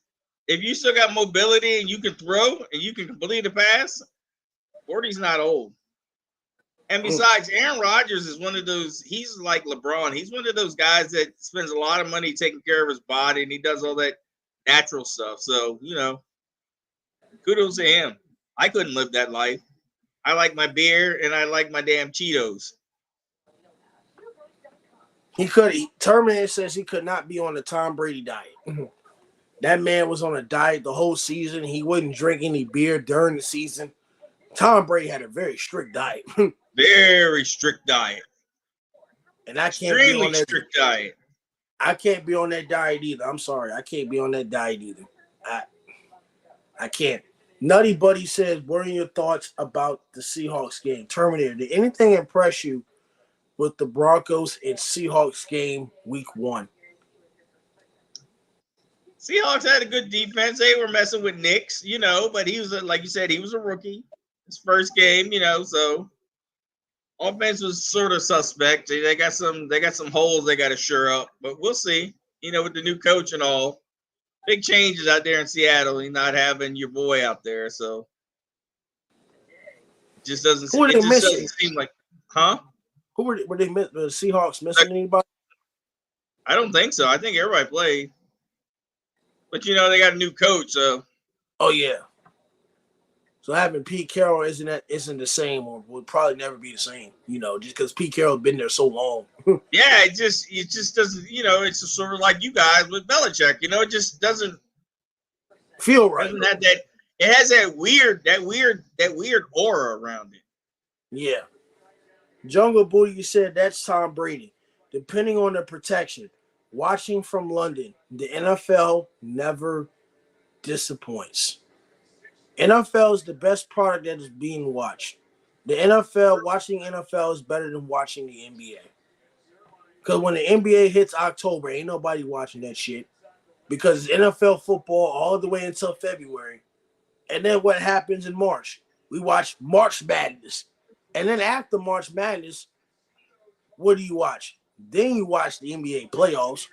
if you still got mobility and you can throw and you can complete a pass, 40's not old. And besides, Aaron Rodgers is one of those, he's like LeBron. He's one of those guys that spends a lot of money taking care of his body, and he does all that natural stuff. So, kudos to him. I couldn't live that life. I like my beer and I like my damn Cheetos. Terminator says he could not be on the Tom Brady diet. That man was on a diet the whole season. He wouldn't drink any beer during the season. Tom Brady had a very strict diet. Very strict diet. And I can't Extremely be on that strict diet. I can't be on that diet either. I'm sorry. I can't be on that diet either. I can't. Nutty Buddy says, what are your thoughts about the Seahawks game? Terminator, did anything impress you with the Broncos and Seahawks game week 1? Seahawks had a good defense. They were messing with Knicks, but he was, like you said, he was a rookie. His first game, so offense was sort of suspect. They got some holes they got to shore up, but we'll see. With the new coach and all, big changes out there in Seattle. You're not having your boy out there, so it just doesn't seem like, huh? Who were they? The Seahawks missing anybody? I don't think so. I think everybody played, but they got a new coach, so. Oh yeah. So having Pete Carroll isn't the same, or would probably never be the same, just because Pete Carroll's been there so long. Yeah, it just doesn't, it's just sort of like you guys with Belichick, it just doesn't feel right. It has that weird aura around it. Yeah. Jungle Booty, you said that's Tom Brady. Depending on the protection, watching from London, the NFL never disappoints. NFL is the best product that is being watched. Watching NFL is better than watching the NBA. Because when the NBA hits October, ain't nobody watching that shit. Because it's NFL football all the way until February. And then what happens in March? We watch March Madness. And then after March Madness, what do you watch? Then you watch the NBA playoffs.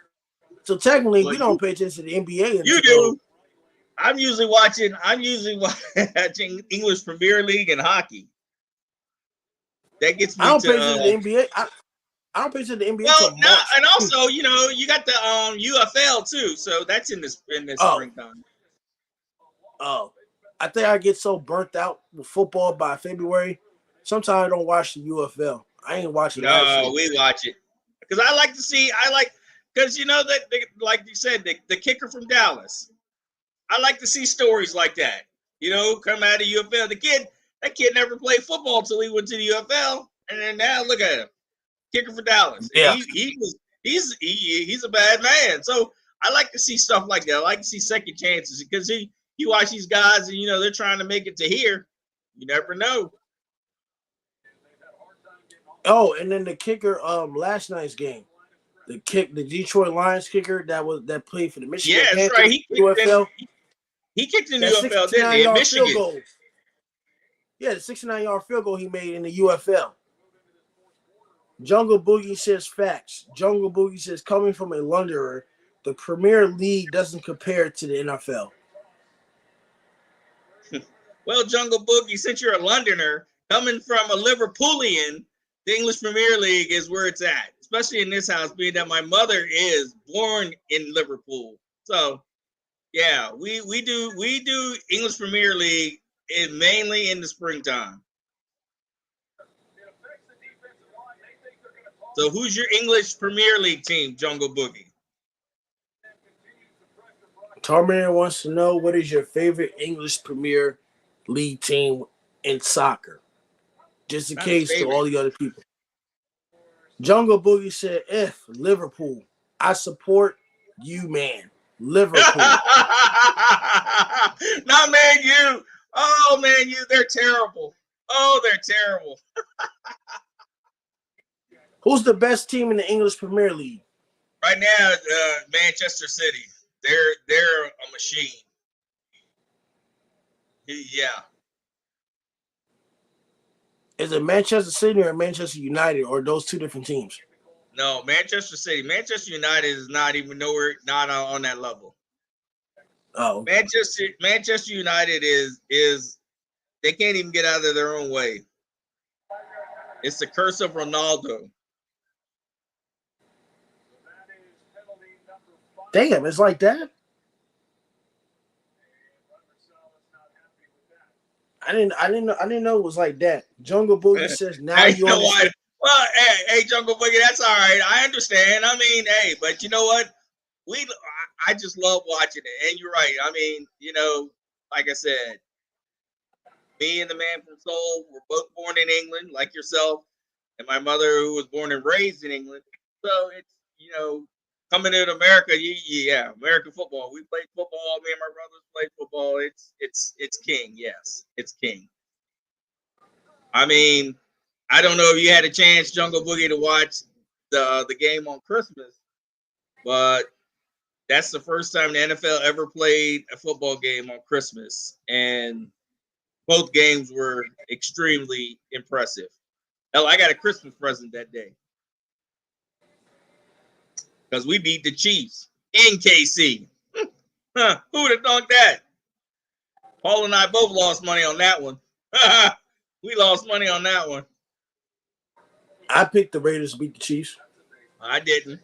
So technically, we don't pay attention to the NBA. You do. I'm usually watching English Premier League and hockey. That gets me I don't to pay attention to the NBA. I don't pay attention to the NBA. Well, no, and also, you got the UFL too, so that's in this springtime. Oh, I think I get so burnt out with football by February. Sometimes I don't watch the UFL. I ain't watching. No, we watch it because I like to see. Because that like you said, the kicker from Dallas. I like to see stories like that. Come out of UFL. That kid never played football until he went to the UFL, and then now look at him, kicker for Dallas. Yeah, he's a bad man. So I like to see stuff like that. I like to see second chances because you watch these guys and they're trying to make it to here. You never know. Oh, and then the kicker, last night's game, the Detroit Lions kicker that played for the Yeah, Michigan that's Panthers right. UFL. He kicked in the That UFL, didn't he? In 69-yard field Michigan. goal. Yeah, the 69-yard field goal he made in the UFL. Jungle Boogie says facts. Jungle Boogie says coming from a Londoner, the Premier League doesn't compare to the NFL. Well, Jungle Boogie, since you're a Londoner, coming from a Liverpoolian, the English Premier League is where it's at. Especially in this house, being that my mother is born in Liverpool. So, yeah, we do English Premier League mainly in the springtime. So, who's your English Premier League team, Jungle Boogie? Terminator wants to know, what is your favorite English Premier League team in soccer? Just in Not a case to favorite. all the other people. Jungle Boogie said, if Liverpool, I support you, man. Liverpool. Not Man U. Oh, Man U, they're terrible. Oh, they're terrible. Who's the best team in the English Premier League? Right now, Manchester City. They're a machine. Yeah. Is it Manchester City or Manchester United, or those two different teams? No, Manchester City. Manchester United is not even not on that level. Oh. Manchester United is they can't even get out of their own way. It's the curse of Ronaldo. Damn, it's like that? I didn't know it was like that. Jungle Boogie says now you understand. Well, hey, Jungle Boogie, that's all right. I understand. I mean, hey, but you know what? I just love watching it. And you're right. I mean, like I said, me and the man from Seoul were both born in England, like yourself, and my mother, who was born and raised in England. So it's, coming to America, yeah, American football. We played football. Me and my brothers played football. It's king. Yes, it's king. I mean, I don't know if you had a chance, Jungle Boogie, to watch the game on Christmas, but that's the first time the NFL ever played a football game on Christmas, and both games were extremely impressive. Hell, I got a Christmas present that day because we beat the Chiefs in KC. Huh, who would have thought that? Paul and I both lost money on that one. We lost money on that one. I picked the Raiders to beat the Chiefs. I didn't.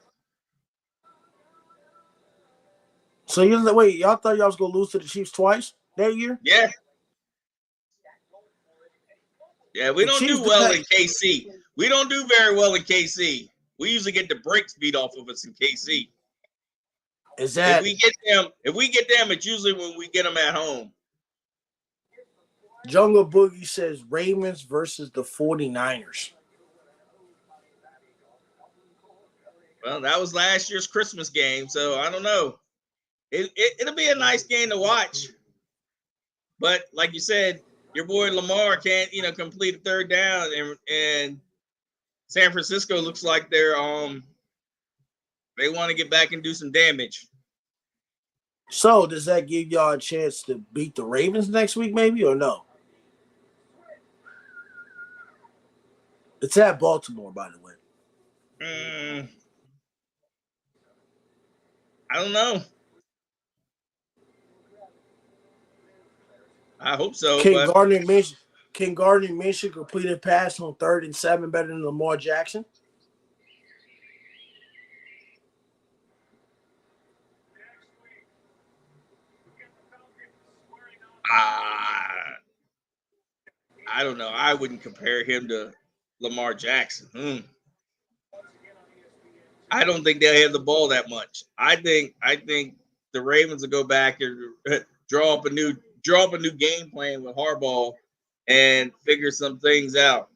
So y'all thought y'all was gonna lose to the Chiefs twice that year? Yeah. Yeah, we don't do well in KC. We don't do very well in KC. We usually get the brakes beat off of us in KC. Is that if we get them, it's usually when we get them at home. Jungle Boogie says Ravens versus the 49ers. Well, that was last year's Christmas game, so I don't know. It'll be a nice game to watch. But like you said, your boy Lamar can't, complete a third down, and San Francisco looks like they want to get back and do some damage. So does that give y'all a chance to beat the Ravens next week, maybe, or no? It's at Baltimore, by the way. I don't know. I hope so. Can Gardner Minshew complete a pass on 3rd and 7 better than Lamar Jackson? I don't know. I wouldn't compare him to Lamar Jackson. I don't think they'll have the ball that much. I think the Ravens will go back and draw up a new game plan with Harbaugh and figure some things out.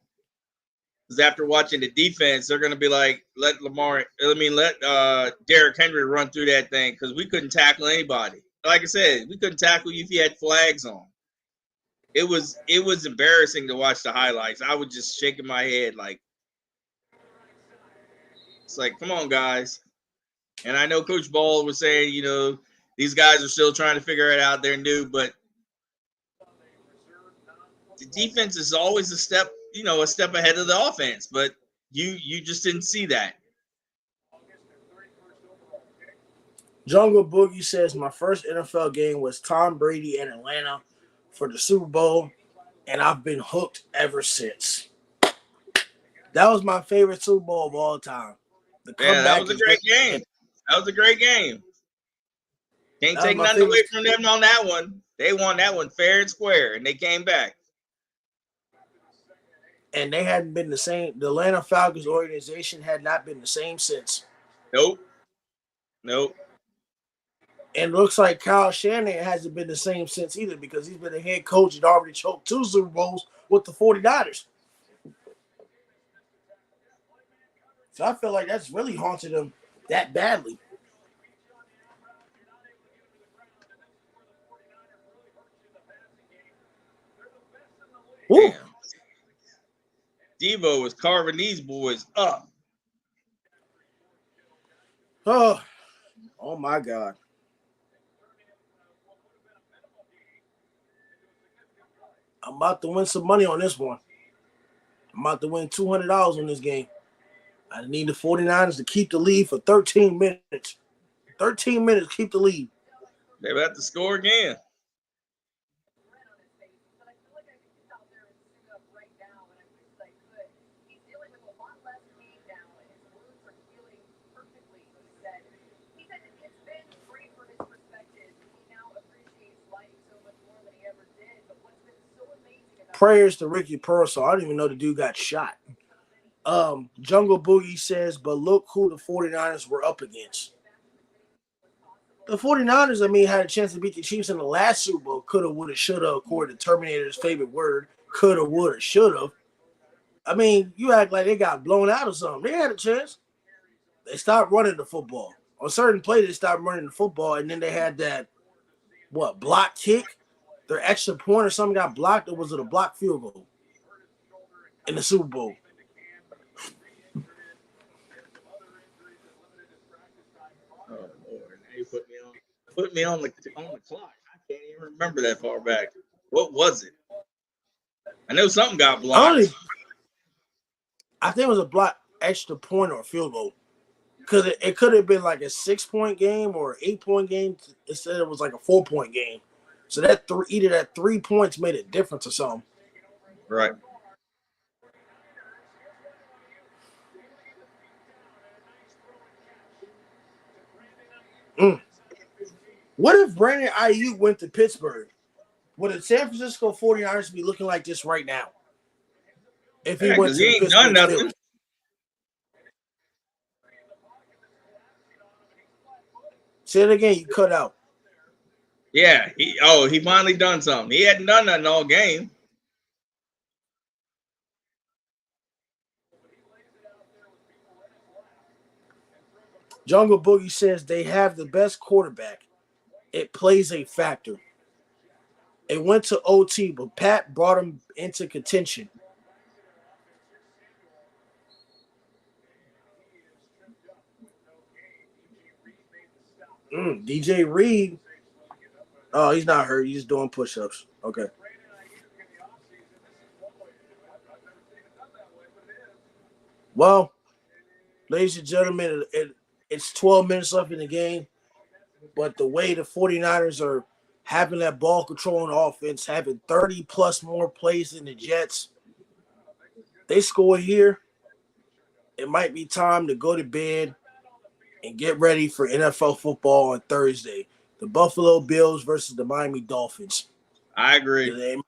Because after watching the defense, they're going to be like, let Derrick Henry run through that thing, because we couldn't tackle anybody. Like I said, we couldn't tackle you if you had flags on. It was embarrassing to watch the highlights. I was just shaking my head like, It's like, come on, guys. And I know Coach Ball was saying, these guys are still trying to figure it out. They're new, but the defense is always a step ahead of the offense. But you just didn't see that. Jungle Boogie says my first NFL game was Tom Brady in Atlanta for the Super Bowl, and I've been hooked ever since. That was my favorite Super Bowl of all time. The Yeah, that comeback was a is great game. That was a great game. Can't take nothing away from them on that one. They won that one fair and square, and they came back. And they hadn't been the same. The Atlanta Falcons organization had not been the same since. Nope. And it looks like Kyle Shanahan hasn't been the same since either, because he's been a head coach and already choked 2 Super Bowls with the 49ers. So I feel like that's really haunted him that badly. Damn. Devo was carving these boys up. Oh my God. I'm about to win some money on this one. I'm about to win $200 on this game. I need the 49ers to keep the lead for 13 minutes. 13 minutes, keep the lead. They're about to score again. Prayers to Ricky Pearsall. I don't even know the dude got shot. Jungle Boogie says, but look who the 49ers were up against. The 49ers, had a chance to beat the Chiefs in the last Super Bowl. Coulda, woulda, shoulda, according to Terminator's favorite word. Coulda, woulda, shoulda. You act like they got blown out or something. They had a chance. They stopped running the football. On certain plays, they stopped running the football, and then they had that, block kick? Their extra point or something got blocked, or was it a blocked field goal in the Super Bowl? Oh Lord, now you put me on the clock. I can't even remember that far back. What was it? I know something got blocked. I think it was a block extra point or a field goal. Because it could have been like a 6-point game or an 8-point game. Instead, it was like a 4-point game. So either that 3 points made a difference or something. Right. What if Brandon Ayuk went to Pittsburgh? Would the San Francisco 49ers be looking like this right now? If he went to he ain't done nothing. Say it again. You cut out. Yeah. He finally done something. He hadn't done nothing all game. Jungle Boogie says they have the best quarterback. It plays a factor. It went to OT, but Pat brought him into contention. DJ Reed. Oh, he's not hurt. He's just doing push-ups. Okay. Well, ladies and gentlemen, it's 12 minutes left in the game. But the way the 49ers are having that ball control on offense, having 30-plus more plays than the Jets, they score here, it might be time to go to bed and get ready for NFL football on Thursday. The Buffalo Bills versus the Miami Dolphins. I agree.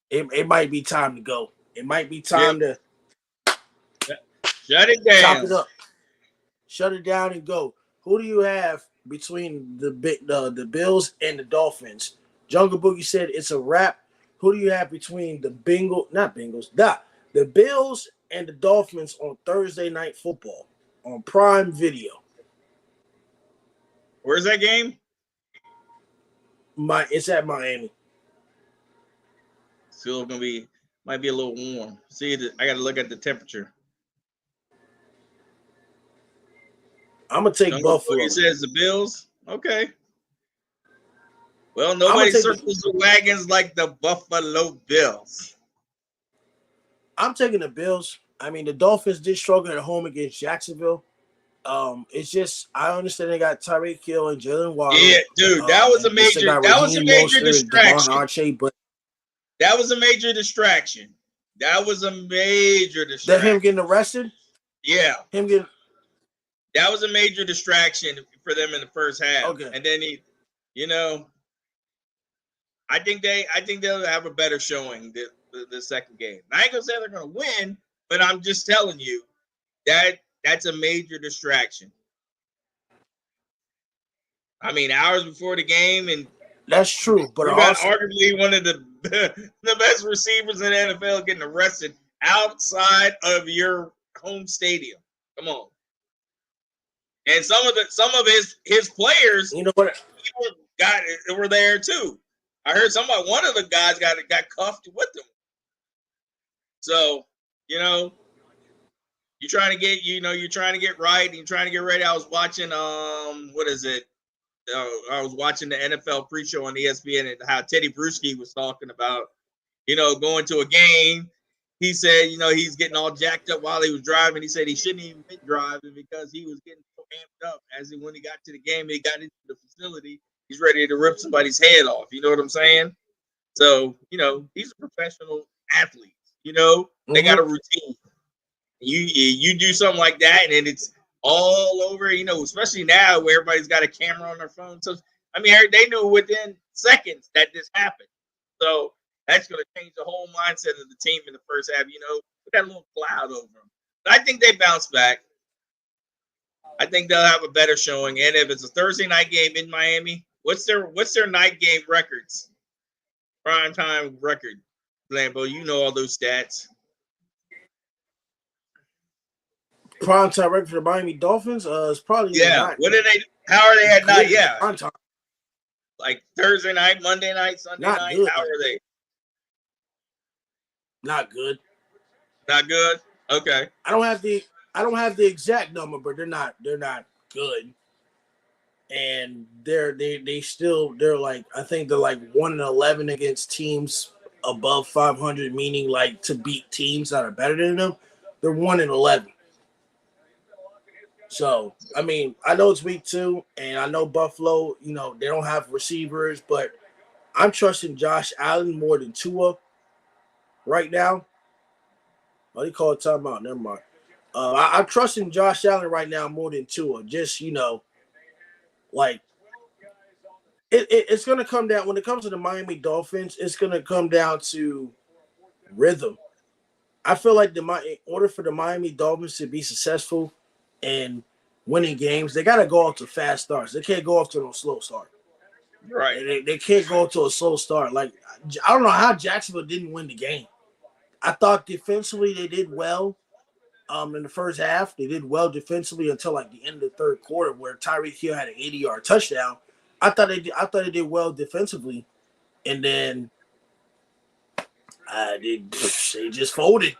It might be time to go. It might be time to shut it down. Chop it up. Shut it down and go. Who do you have between the Bills and the Dolphins? Jungle Boogie said it's a wrap. Who do you have between the the Bills and the Dolphins on Thursday Night Football on Prime Video? Where's that game? It's at Miami. Still might be a little warm. See, I got to look at the temperature. I'm gonna take Buffalo. He says the Bills. Okay. Well, I'm nobody gonna take circles the wagons like the Buffalo Bills. I'm taking the Bills. I mean, the Dolphins did struggle at home against Jacksonville. It's just I understand they got Tyreek Hill and Jalen Waddle. Yeah, dude, that was a and they still major. got That was a Raheem major Mostert and Devon distraction. Archer, but That was a major distraction. That was a major that distraction. him getting arrested. Yeah, Him getting that was a major distraction for them in the first half. okay. And then I think they'll have a better showing the second game. I ain't gonna say they're gonna win, but I'm just telling you that's a major distraction. I mean, hours before the game, and That's true, but you got also arguably one of the best receivers in the NFL getting arrested outside of your home stadium. Come on. And some of his players, you know what? were there too. I heard one of the guys got cuffed with them. So, you're trying to get right and you're trying to get ready. I was watching what is it? I was watching the NFL pre-show on ESPN and how Teddy Bruschi was talking about, going to a game. He said, he's getting all jacked up while he was driving. He said he shouldn't even been driving because he was getting so amped up. When he got to the game, he got into the facility. He's ready to rip somebody's head off. You know what I'm saying? So, he's a professional athlete. They got a routine. You do something like that, and then it's all over. Especially now where everybody's got a camera on their phone. So, I mean, they knew within seconds that this happened. So that's going to change the whole mindset of the team in the first half. Put that little cloud over them. But I think they bounce back. I think they'll have a better showing. And if it's a Thursday night game in Miami, what's their night game records? Prime time record, Lambo. You know all those stats. Prime time record for the Miami Dolphins. It's probably not. What are they? How are they at night? Yeah, prime time. Like Thursday night, Monday night, Sunday Not night. Good. How are they? Not good. Not good. Okay. I don't have the exact number, but they're not good. And they're like, I think they're like 1-11 against teams above 500, meaning like to beat teams that are better than them. They're 1-11. So, I mean, I know it's week 2, and I know Buffalo, they don't have receivers, but I'm trusting Josh Allen more than Tua right now. Oh, they call it timeout. Never mind. I'm trusting Josh Allen right now more than Tua. Just, like, it's going to come down, when it comes to the Miami Dolphins, it's going to come down to rhythm. I feel like in order for the Miami Dolphins to be successful and winning games, they got to go off to fast starts. They can't go off to no slow start. Right. They can't go to a slow start. Like, I don't know how Jacksonville didn't win the game. I thought defensively they did well in the first half. They did well defensively until like the end of the third quarter where Tyreek Hill had an 80-yard touchdown. I thought they did well defensively. And then they just folded.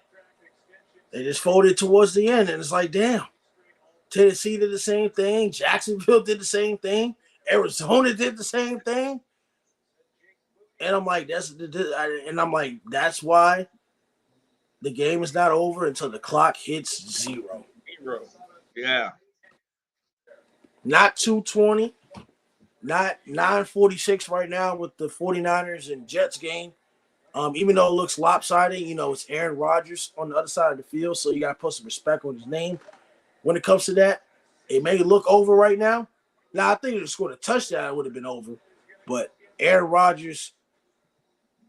They just folded towards the end. And it's like, damn. Tennessee did the same thing. Jacksonville did the same thing. Arizona did the same thing. And I'm like, that's why the game is not over until the clock hits 0. Yeah. Not 2:20. Not 9:46 right now with the 49ers and Jets game. Even though it looks lopsided, it's Aaron Rodgers on the other side of the field, so you got to put some respect on his name. When it comes to that, it may look over right now. Now, I think if they scored a touchdown, it would have been over. But Aaron Rodgers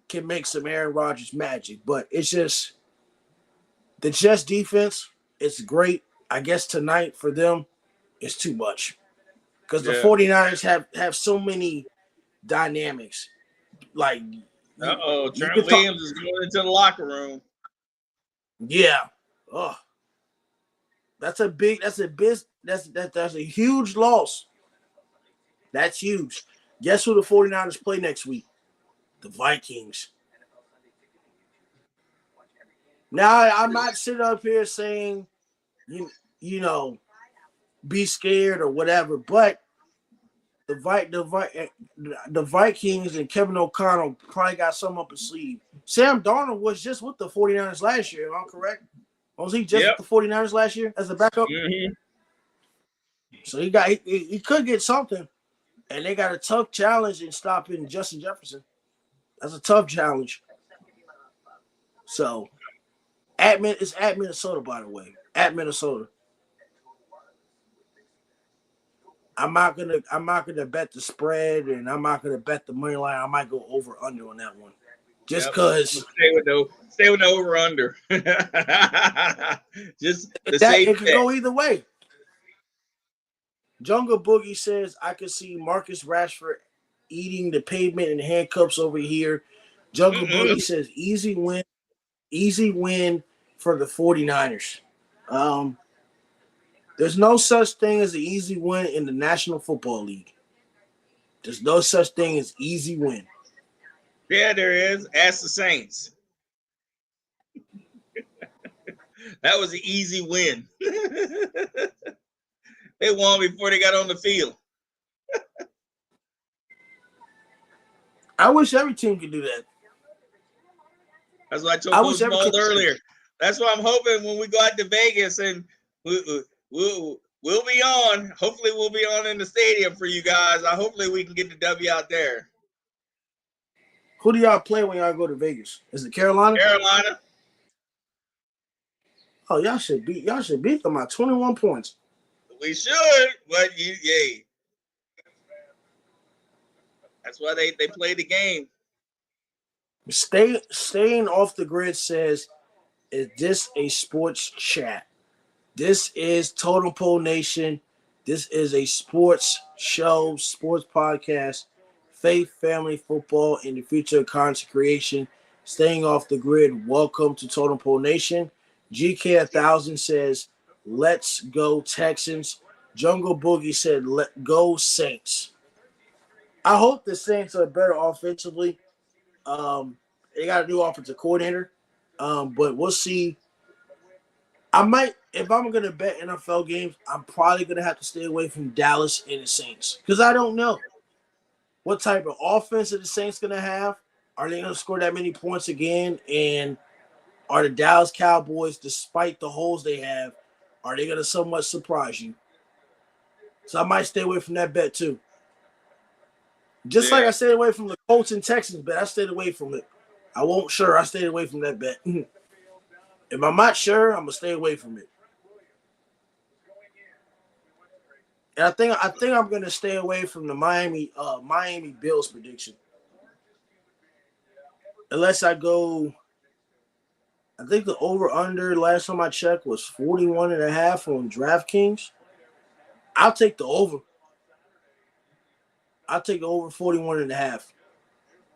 can make some Aaron Rodgers magic. But it's just the Jets defense is great. I guess tonight for them is too much. Because the 49ers have so many dynamics. Like, Trent Williams is going into the locker room. Yeah. Oh. That's a huge loss. That's huge. Guess who the 49ers play next week? The Vikings. Now, I'm not sitting up here saying, be scared or whatever. But the Vikings and Kevin O'Connell probably got some up his sleeve. Sam Darnold was just with the 49ers last year. Am I correct? Was he just with the 49ers last year as a backup? Mm-hmm. So he could get something. And they got a tough challenge in stopping Justin Jefferson. That's a tough challenge. So it's at Minnesota, by the way. At Minnesota. I'm not gonna bet the spread, and I'm not gonna bet the money line. I might go over under on that one, just because. Stay with the over under. Just the that it could go either way. Jungle Boogie says I could see Marcus Rashford eating the pavement in handcuffs over here. Jungle Boogie says easy win for the 49ers. There's no such thing as an easy win in the National Football League. There's no such thing as easy win. Yeah, there is. Ask the Saints. That was an easy win. They won before they got on the field. I wish every team could do that. That's what I told Coach earlier. That's why I'm hoping when we go out to Vegas and we'll be on. Hopefully we'll be on in the stadium for you guys. Hopefully we can get the W out there. Who do y'all play when y'all go to Vegas? Is it Carolina? Carolina. Oh, y'all should beat them by 21 points. We should, but that's why they play the game. Staying off the grid says, is this a sports chat? This is Totem Pole Nation. This is a sports show, sports podcast, faith, family, football, and the future of content creation. Staying off the grid. Welcome to Totem Pole Nation. GK1000 says, let's go Texans. Jungle Boogie said, let go Saints. I hope the Saints are better offensively. They got a new offensive coordinator, but we'll see. If I'm going to bet NFL games, I'm probably going to have to stay away from Dallas and the Saints because I don't know what type of offense are the Saints going to have. Are they going to score that many points again? And are the Dallas Cowboys, despite the holes they have, are they going to somewhat surprise you? So I might stay away from that bet too. Just like I stayed away from the Colts and Texans bet, I stayed away from it. I stayed away from that bet. If I'm not sure, I'm gonna stay away from it. And I think I'm gonna stay away from the Miami Bills prediction. Unless I go, I think the over-under last time I checked was 41.5 on DraftKings. I'll take the over. I'll take the over 41.5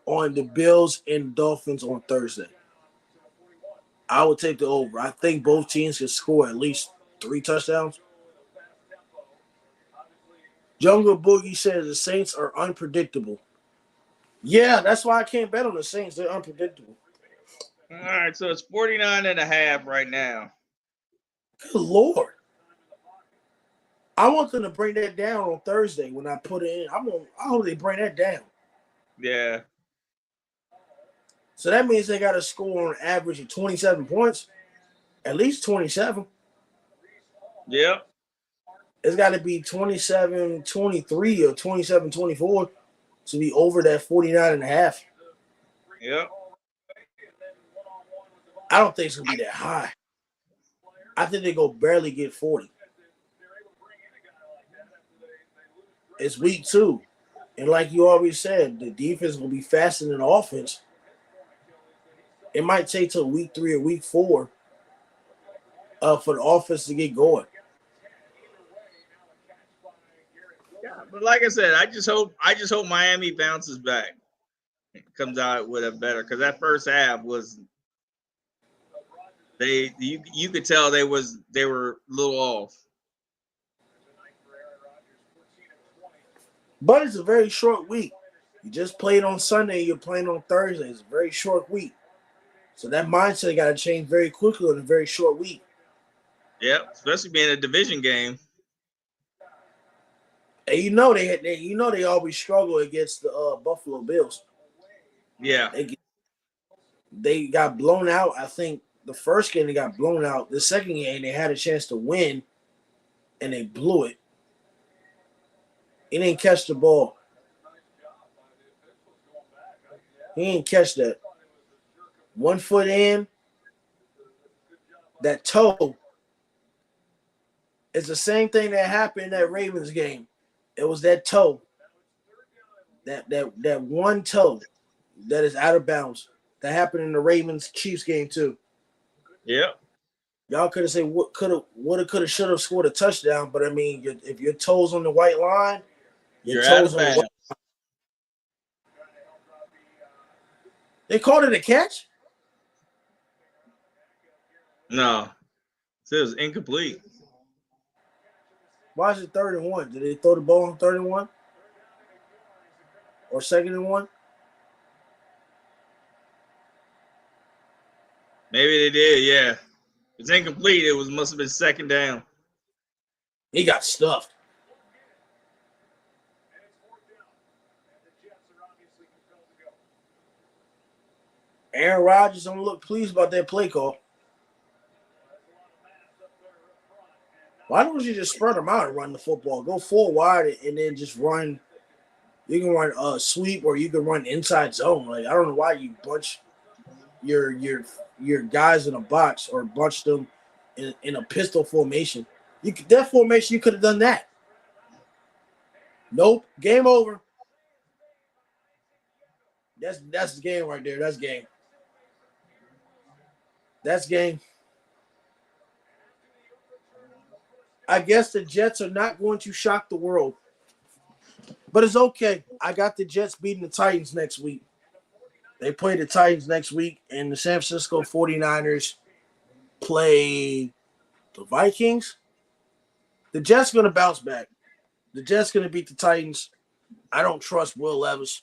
on the Bills and Dolphins on Thursday. I would take the over. I think both teams can score at least 3 touchdowns. Jungle Boogie says the Saints are unpredictable. Yeah, that's why I can't bet on the Saints. They're unpredictable. All right, so it's 49.5 right now. Good Lord. I want them to bring that down on Thursday when I put it in. I hope they bring that down. Yeah. So that means they got to score on average of 27 points. At least 27. Yep. It's got to be 27-23 or 27-24 to be over that 49.5. Yep. I don't think it's going to be that high. I think they go barely get 40. It's week 2. And like you already said, the defense will be faster than the offense. It might take till week 3 or week 4 for the offense to get going. Yeah, but like I said, I just hope Miami bounces back. Comes out with a better, because that first half was you could tell they were a little off. But it's a very short week. You just played on Sunday, you're playing on Thursday. It's a very short week. So that mindset got to change very quickly in a very short week. Yep, especially being a division game. And they always struggle against the Buffalo Bills. Yeah. They got blown out. I think the first game they got blown out. The second game they had a chance to win, and they blew it. He didn't catch the ball. He didn't catch that. 1 foot in. That toe. It's the same thing that happened in that Ravens game. It was that toe. That one toe that is out of bounds. That happened in the Ravens Chiefs game too. Yep. Y'all could have said what could have should have scored a touchdown, but I mean, if your toes on the white line, you're out of bounds. They called it a catch? No, it was incomplete. Why is it 3rd and 1? Did they throw the ball on 3rd and 1? Or 2nd and 1? Maybe they did, yeah. It's incomplete. Must have been 2nd down. He got stuffed. Aaron Rodgers don't look pleased about that play call. Why don't you just spread them out and run the football? Go 4 wide and then just run. You can run a sweep or you can run inside zone. Like, I don't know why you bunch your guys in a box or bunch them in a pistol formation. That formation, you could have done that. Nope. Game over. That's the game right there. That's game. That's game. I guess the Jets are not going to shock the world. But it's okay. I got the Jets beating the Titans next week. They play the Titans next week, and the San Francisco 49ers play the Vikings. The Jets are going to bounce back. The Jets are going to beat the Titans. I don't trust Will Levis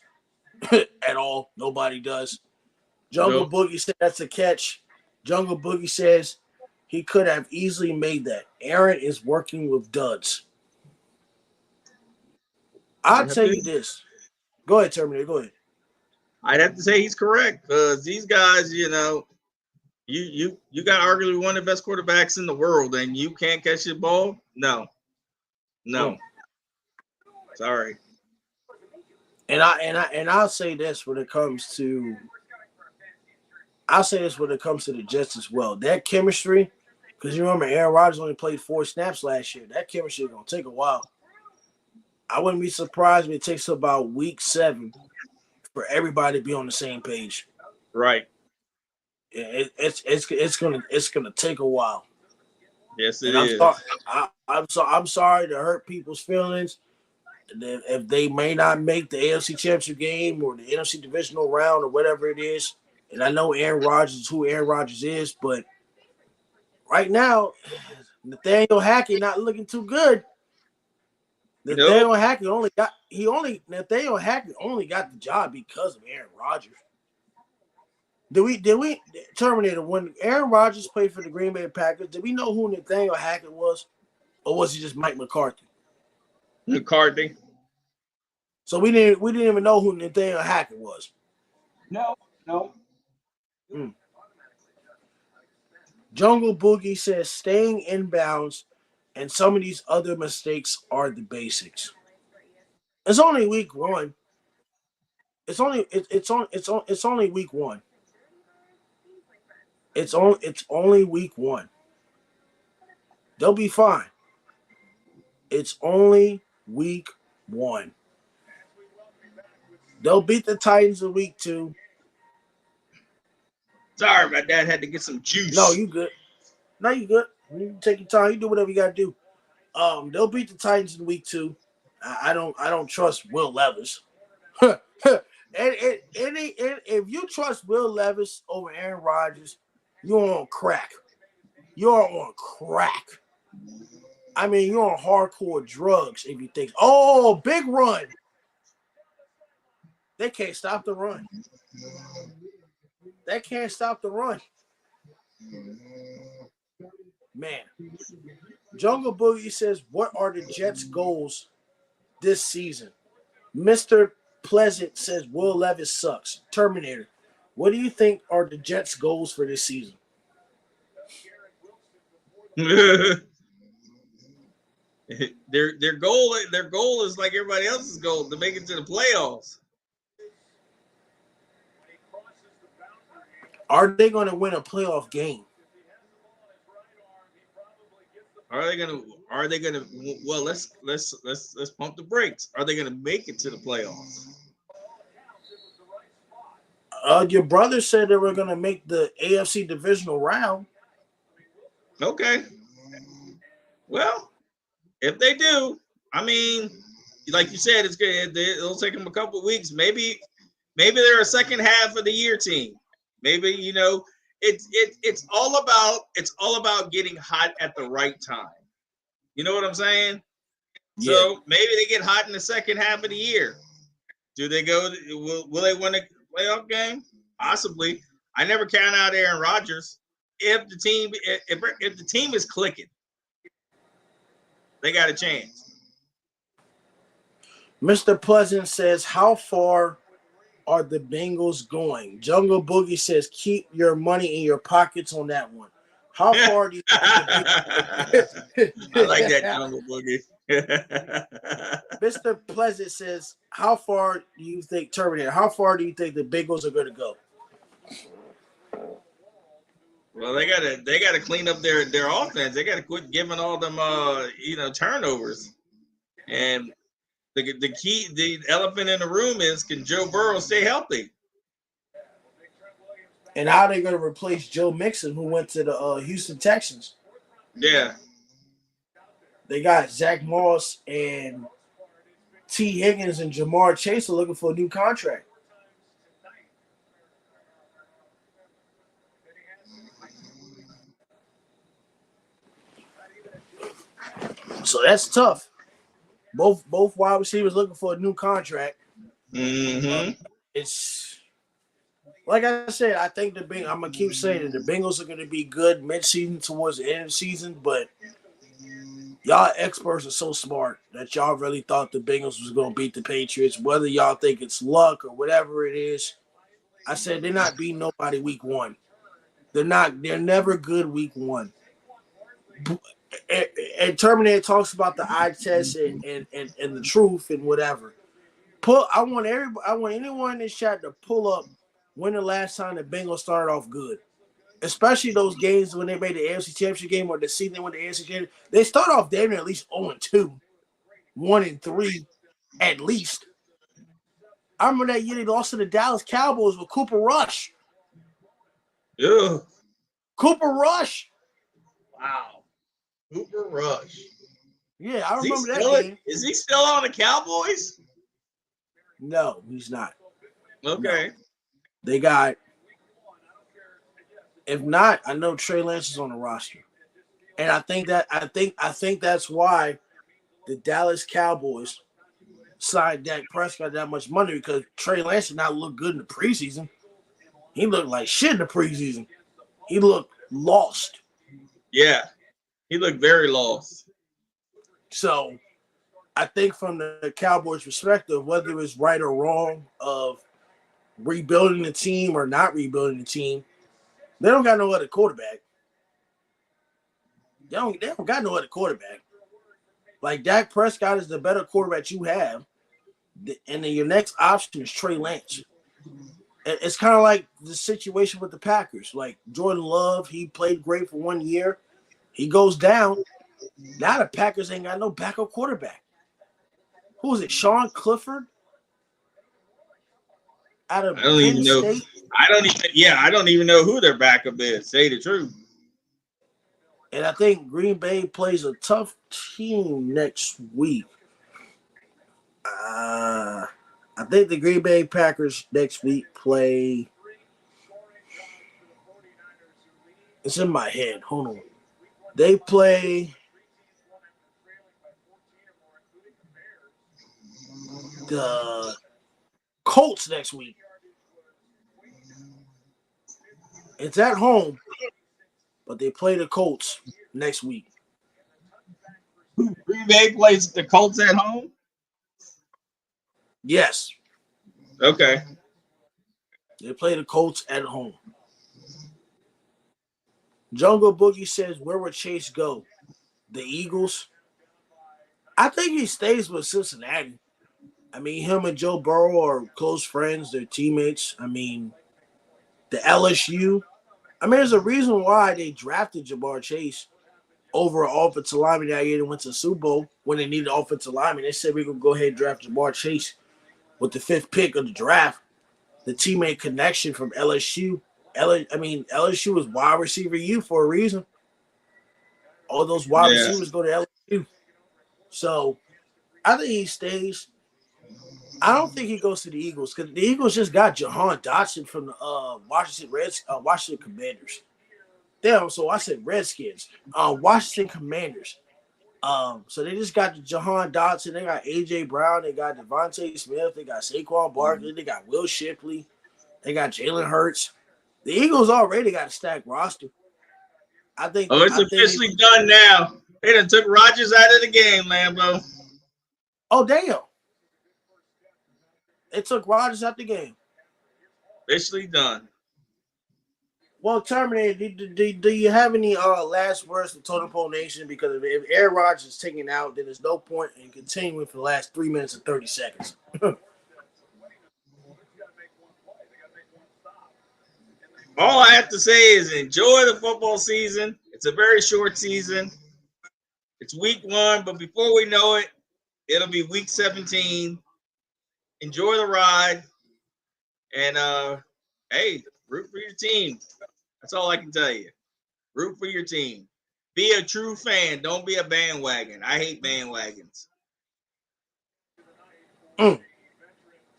at all. Nobody does. Jungle Boogie said that's a catch. Jungle Boogie says he could have easily made that. Aaron is working with duds. I'll tell you this. Go ahead, Terminator. Go ahead. I'd have to say he's correct because these guys, you got arguably one of the best quarterbacks in the world, and you can't catch the ball. No. Sorry. And I'll say this when it comes to the Jets as well. That chemistry, because you remember Aaron Rodgers only played 4 snaps last year. That chemistry is gonna take a while. I wouldn't be surprised if it takes about week 7 for everybody to be on the same page. Right. It's gonna take a while. Yes, it is. is. I'm sorry to hurt people's feelings. If they may not make the AFC Championship game or the NFC divisional round or whatever it is. And I know Aaron Rodgers is who Aaron Rodgers is, but right now, Nathaniel Hackett not looking too good. Nathaniel Hackett only got the job because of Aaron Rodgers. Did we Terminator when Aaron Rodgers played for the Green Bay Packers? Did we know who Nathaniel Hackett was, or was he just Mike McCarthy? McCarthy. So we didn't even know who Nathaniel Hackett was. No. Jungle Boogie says staying inbounds and some of these other mistakes are the basics. It's only week 1. It's only week 1. It's only week 1. They'll be fine. It's only week 1. They'll beat the Titans in week 2. Sorry, my dad had to get some juice. No, you good. No, you good. You take your time. You do whatever you gotta do. They'll beat the Titans in week 2. I don't trust Will Levis. If you trust Will Levis over Aaron Rodgers, you're on crack. You're on crack. I mean, you're on hardcore drugs if you think. Oh, big run. They can't stop the run. They can't stop the run. Man. Jungle Boogie says, what are the Jets' goals this season? Mr. Pleasant says Will Levis sucks. Terminator, what do you think are the Jets' goals for this season? their goal is like everybody else's goal, to make it to the playoffs. Are they going to win a playoff game? Are they gonna? Well, let's pump the brakes. Are they gonna make it to the playoffs? Your brother said they were going to make the AFC divisional round. Okay. Well, if they do, I mean, like you said, it's good. It'll take them a couple of weeks. Maybe they're a second half of the year team. Maybe it's all about getting hot at the right time. You know what I'm saying? Yeah. So maybe they get hot in the second half of the year. Do they go? Will they win a playoff game? Possibly. I never count out Aaron Rodgers. If the team is clicking, they got a chance. Mr. Pleasant says, how far are the Bengals going? Jungle Boogie says, keep your money in your pockets on that one. How far do you think I like that, Jungle Boogie. Mr. Pleasant says, how far do you think, Terminator, how far do you think the Bengals are going to go? Well, they gotta clean up their offense. They gotta quit giving all them turnovers. And the elephant in the room is, can Joe Burrow stay healthy? And how are they going to replace Joe Mixon, who went to the Houston Texans? Yeah. They got Zach Moss and T. Higgins and Jamar Chase are looking for a new contract. So that's tough. Both wide receivers looking for a new contract. Mm-hmm. It's like I said, I think I'm gonna keep saying that the Bengals are gonna be good mid-season towards the end of the season, but y'all experts are so smart that y'all really thought the Bengals was gonna beat the Patriots, whether y'all think it's luck or whatever it is. I said they're not beating nobody week one. They're never good week one. And Terminator talks about the eye test and the truth and whatever. I want anyone in this chat to pull up when the last time the Bengals started off good. Especially those games when they made the AFC Championship game or the season they went to the AFC Championship. They start off damn near at least 0-2, 1-3 at least. I remember that year they lost to the Dallas Cowboys with Cooper Rush. Yeah. Cooper Rush. Wow. Cooper Rush. Yeah, I remember that game. Is he still on the Cowboys? No, he's not. Okay. No. They got, if not, I know Trey Lance is on the roster. And I think that's why the Dallas Cowboys signed Dak Prescott that much money, because Trey Lance did not look good in the preseason. He looked like shit in the preseason. He looked lost. Yeah. He looked very lost. So I think from the Cowboys' perspective, whether it's right or wrong of rebuilding the team or not rebuilding the team, they don't got no other quarterback. They don't got no other quarterback. Like, Dak Prescott is the better quarterback you have, and then your next option is Trey Lance. It's kind of like the situation with the Packers. Like, Jordan Love, he played great for 1 year. He goes down. Now the Packers ain't got no backup quarterback. Who is it? Sean Clifford? Out of Penn State? I don't even know who their backup is, say the truth. And I think Green Bay plays a tough team next week. I think the Green Bay Packers next week play. It's in my head. Hold on. They play the Colts next week. It's at home, but they play the Colts next week. Green Bay plays the Colts at home? Yes. Okay. They play the Colts at home. Jungle Boogie says, where would Chase go? The Eagles? I think he stays with Cincinnati. I mean, him and Joe Burrow are close friends. They're teammates. I mean, the LSU. I mean, there's a reason why they drafted Jamar Chase over an offensive lineman that year. They went to the Super Bowl when they needed an offensive lineman. They said, we're going to go ahead and draft Jamar Chase with the 5th pick of the draft. The teammate connection from LSU. LSU was wide receiver U for a reason. All those wide receivers go to LSU. So I think he stays. I don't think he goes to the Eagles because the Eagles just got Jahan Dotson from the Washington Commanders. Damn, so I said Redskins. Washington Commanders. So they just got Jahan Dotson. They got AJ Brown. They got Devontae Smith. They got Saquon Barkley. They got Will Shipley. They got Jalen Hurts. The Eagles already got a stacked roster. I think. Oh, it's officially done now. They done took Rodgers out of the game, Lambo. Oh, damn. It took Rodgers out the game. Officially done. Well, Terminator, do you have any last words to Totem Pole Nation? Because if Aaron Rodgers is taken out, then there's no point in continuing for the last 3 minutes and 30 seconds. All I have to say is enjoy the football season. It's a very short season. It's week 1, but before we know it, it'll be week 17. Enjoy the ride. And, hey, root for your team. That's all I can tell you. Root for your team. Be a true fan. Don't be a bandwagon. I hate bandwagons.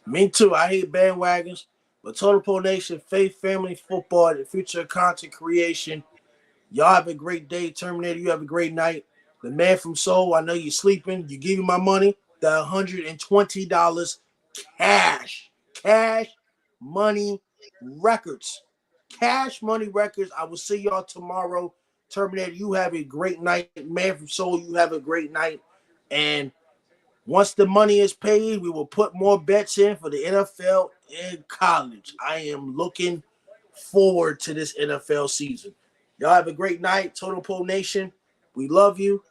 Me too. I hate bandwagons. But Totem Pole Nation, faith, family, football, the future of content creation. Y'all have a great day. Terminator, you have a great night. The man from Seoul, I know you're sleeping. You give me my money. The $120 cash. Cash money records. Cash money records. I will see y'all tomorrow. Terminator, you have a great night. Man from Seoul, you have a great night. And once the money is paid, we will put more bets in for the NFL and college. I am looking forward to this NFL season. Y'all have a great night. Totem Pole Nation, we love you.